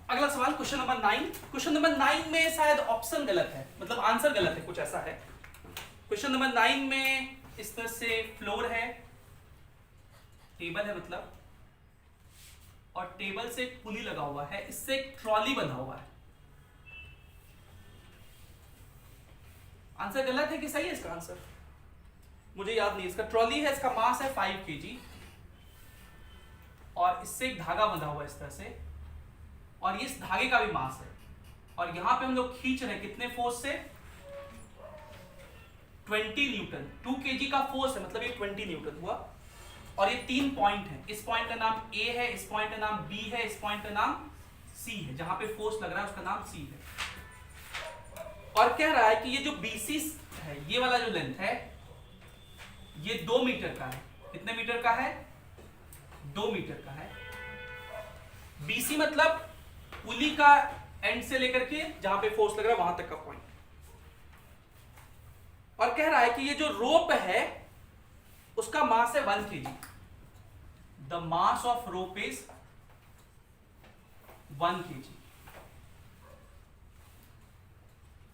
अगला सवाल क्वेश्चन नंबर 9। क्वेश्चन नंबर 9 में शायद ऑप्शन गलत है, मतलब आंसर गलत है, कुछ ऐसा है। क्वेश्चन नंबर 9 में इस तरह से फ्लोर है, टेबल है मतलब, और टेबल से एक पुली लगा हुआ है, इससे एक ट्रॉली बना हुआ है। आंसर गलत है कि सही है इसका आंसर? मुझे याद नहीं। इसका ट्रॉली है, इसका मास है 5 kg, और इससे एक धागा बंधा हुआ है इस तरह से, और ये इस धागे का भी मास है, और यहां पे हम लोग खींच रहे हैं कितने फोर्स से? 20 न्यूटन। 2 kg का फोर्स है, मतलब ये 20 न्यूटन हुआ। और ये 3 पॉइंट है, इस पॉइंट का नाम A है, इस पॉइंट का नाम B है, इस पॉइंट का नाम C है, जहां पे फोर्स लग रहा है उसका नाम C है। और कह रहा है कि ये जो BC है, ये वाला जो लेंथ है, ये 2 मीटर का है। कितने मीटर का है? 2 मीटर का है। BC मतलब पुली का एंड से लेकर के जहां पे फोर्स लग रहा है वहां तक का पॉइंट। और कह रहा है कि ये जो रोप है उसका मास है 1 kg। The mass of rope is 1 kg,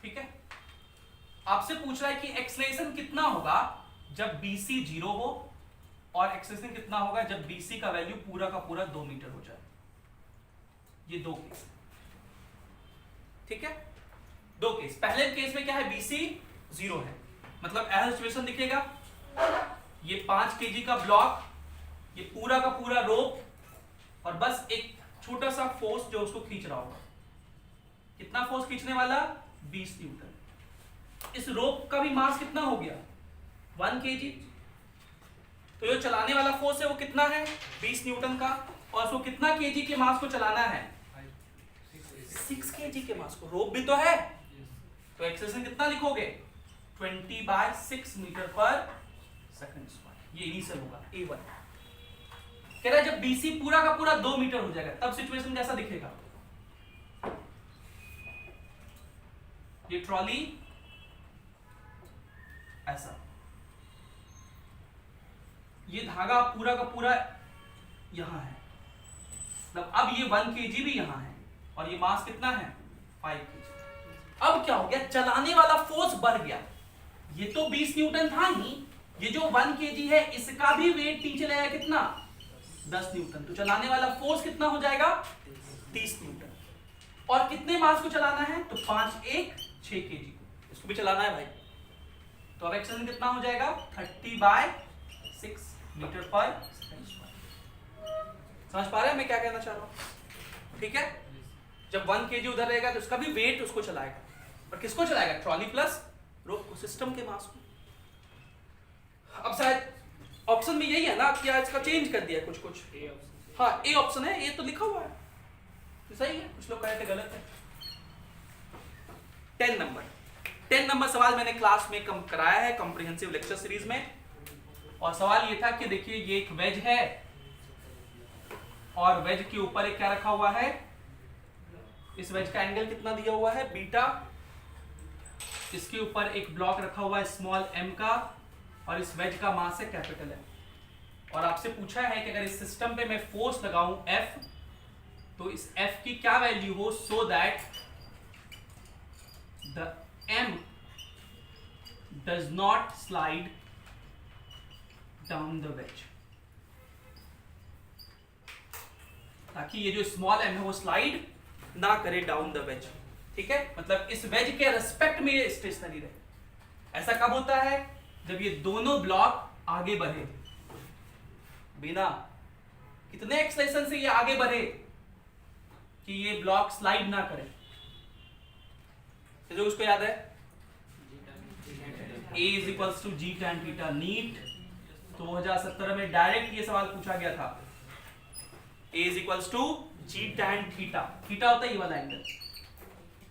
ठीक है। आपसे पूछ रहा है कि एक्सेलरेशन कितना होगा जब BC 0 हो, और एक्सेलरेशन कितना होगा जब BC का वैल्यू पूरा का पूरा 2 मीटर हो जाए। ये 2 केस, ठीक है। 2 केस। पहले केस में क्या है? BC 0 है, मतलब ऐसा सिचुएशन दिखेगा, ये 5 kg का ब्लॉक, ये पूरा का पूरा रोप, और बस एक छोटा सा फोर्स जो उसको खींच रहा होगा। कितना फोर्स खींचने वाला? 20 न्यूटन। इस रोप का भी मास कितना हो गया? 1 kg। तो जो चलाने वाला फोर्स है वो कितना है? 20 न्यूटन का, और उसको कितना kg के मास को चलाना है? 6 kg के मास को। रोप भी तो है, तो एक्सेलरेशन कितना लिखोगे? 20/6 मीटर पर सेकंड स्क्वायर। ये इनिशियल होगा A1। कह रहा है जब BC पूरा का पूरा 2 मीटर हो जाएगा तब सिचुएशन कैसा दिखेगा? ये ट्रॉली ऐसा, ये धागा पूरा का पूरा यहाँ है, मतलब अब ये 1 kg भी यहाँ है और ये मास कितना है 5 kg। अब क्या हो गया, चलाने वाला फोर्स बढ़ गया। ये तो 20 न्यूटन था ही, ये जो 1 kg है इसका भी वेट नीचे ले आया कितना 10 न्यूटन, तो चलाने वाला फोर्स कितना हो जाएगा 30 न्यूटन। और कितने मास को चलाना है, तो 5 1 6 kg को, इसको भी चलाना है भाई। तो अब एक्सेलरेशन कितना हो जाएगा 30/6 मीटर पर सेकंड। समझ पा रहे हैं मैं क्या कहना चाह रहा हूं, ठीक है। जब 1 kg उधर रहेगा तो उसका भी वेट उसको चलाएगा, और किसको चलाएगा, ट्रॉली प्लस रोप को, सिस्टम के मास को। अब शायद ऑप्शन में यही है ना, क्या इसका चेंज कर दिया कुछ कुछ, हाँ ए ऑप्शन है, ये तो लिखा हुआ है तो सही है, कुछ लोग कहे थे गलत है। 10 नंबर सवाल मैंने क्लास में कम कराया है कॉम्प्रिहेंसिव लेक्चर सीरीज में, और सवाल ये था कि देखिए ये एक वेज है और वेज के ऊपर एक क्या रखा हुआ है, इस वेज का एंगल कितना दिया हुआ है बीटा, इसके ऊपर एक ब्लॉक रखा हुआ है स्मॉल m का, और इस वेज का मास है कैपिटल M। और आपसे पूछा है कि अगर इस सिस्टम पे मैं फोर्स लगाऊं F, तो इस F की क्या वैल्यू हो, so that the M does not slide down the wedge, ताकि ये जो स्मॉल m है वो स्लाइड ना करे डाउन द वेज, ठीक है। मतलब इस वेज के रेस्पेक्ट में ये स्टेशनरी रहे। ऐसा कब होता है, जब ये दोनों ब्लॉक आगे बढ़े, बिना कितने एक्सेलरेशन से ये आगे बढ़े कि ये ब्लॉक स्लाइड ना करे। तो जो उसको याद है A = G tan theta, NEET 2017 में डायरेक्ट ये सवाल पूछा गया था। A = G tan theta, theta होता है ये वाला एंगल,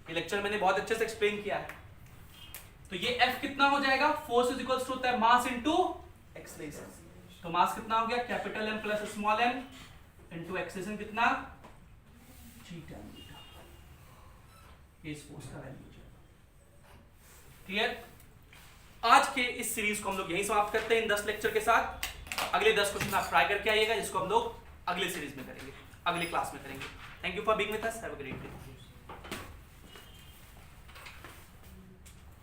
ये लेक्चर मैंने बहुत अच्छे से एक्सप्लेन किया है। तो ये F कितना हो जाएगा, फोर्स इज इक्वल्स टू होता है मास इनटू एक्सेलरेशन। तो मास कितना हो गया, capital M plus small m into acceleration कितना G tan थीटा, इस फोर्स का वैल्यू हो जाएगा। क्लियर। आज के इस सीरीज को हम लोग यहीं समाप्त करते हैं इन 10 लेक्चर के साथ। अगले 10 क्वेश्चन आप ट्राई करके आइएगा, जिसको हम लोग अगले सीरीज में करेंगे, अगले क्लास में करेंगे। Thank you for being with us, have a great day.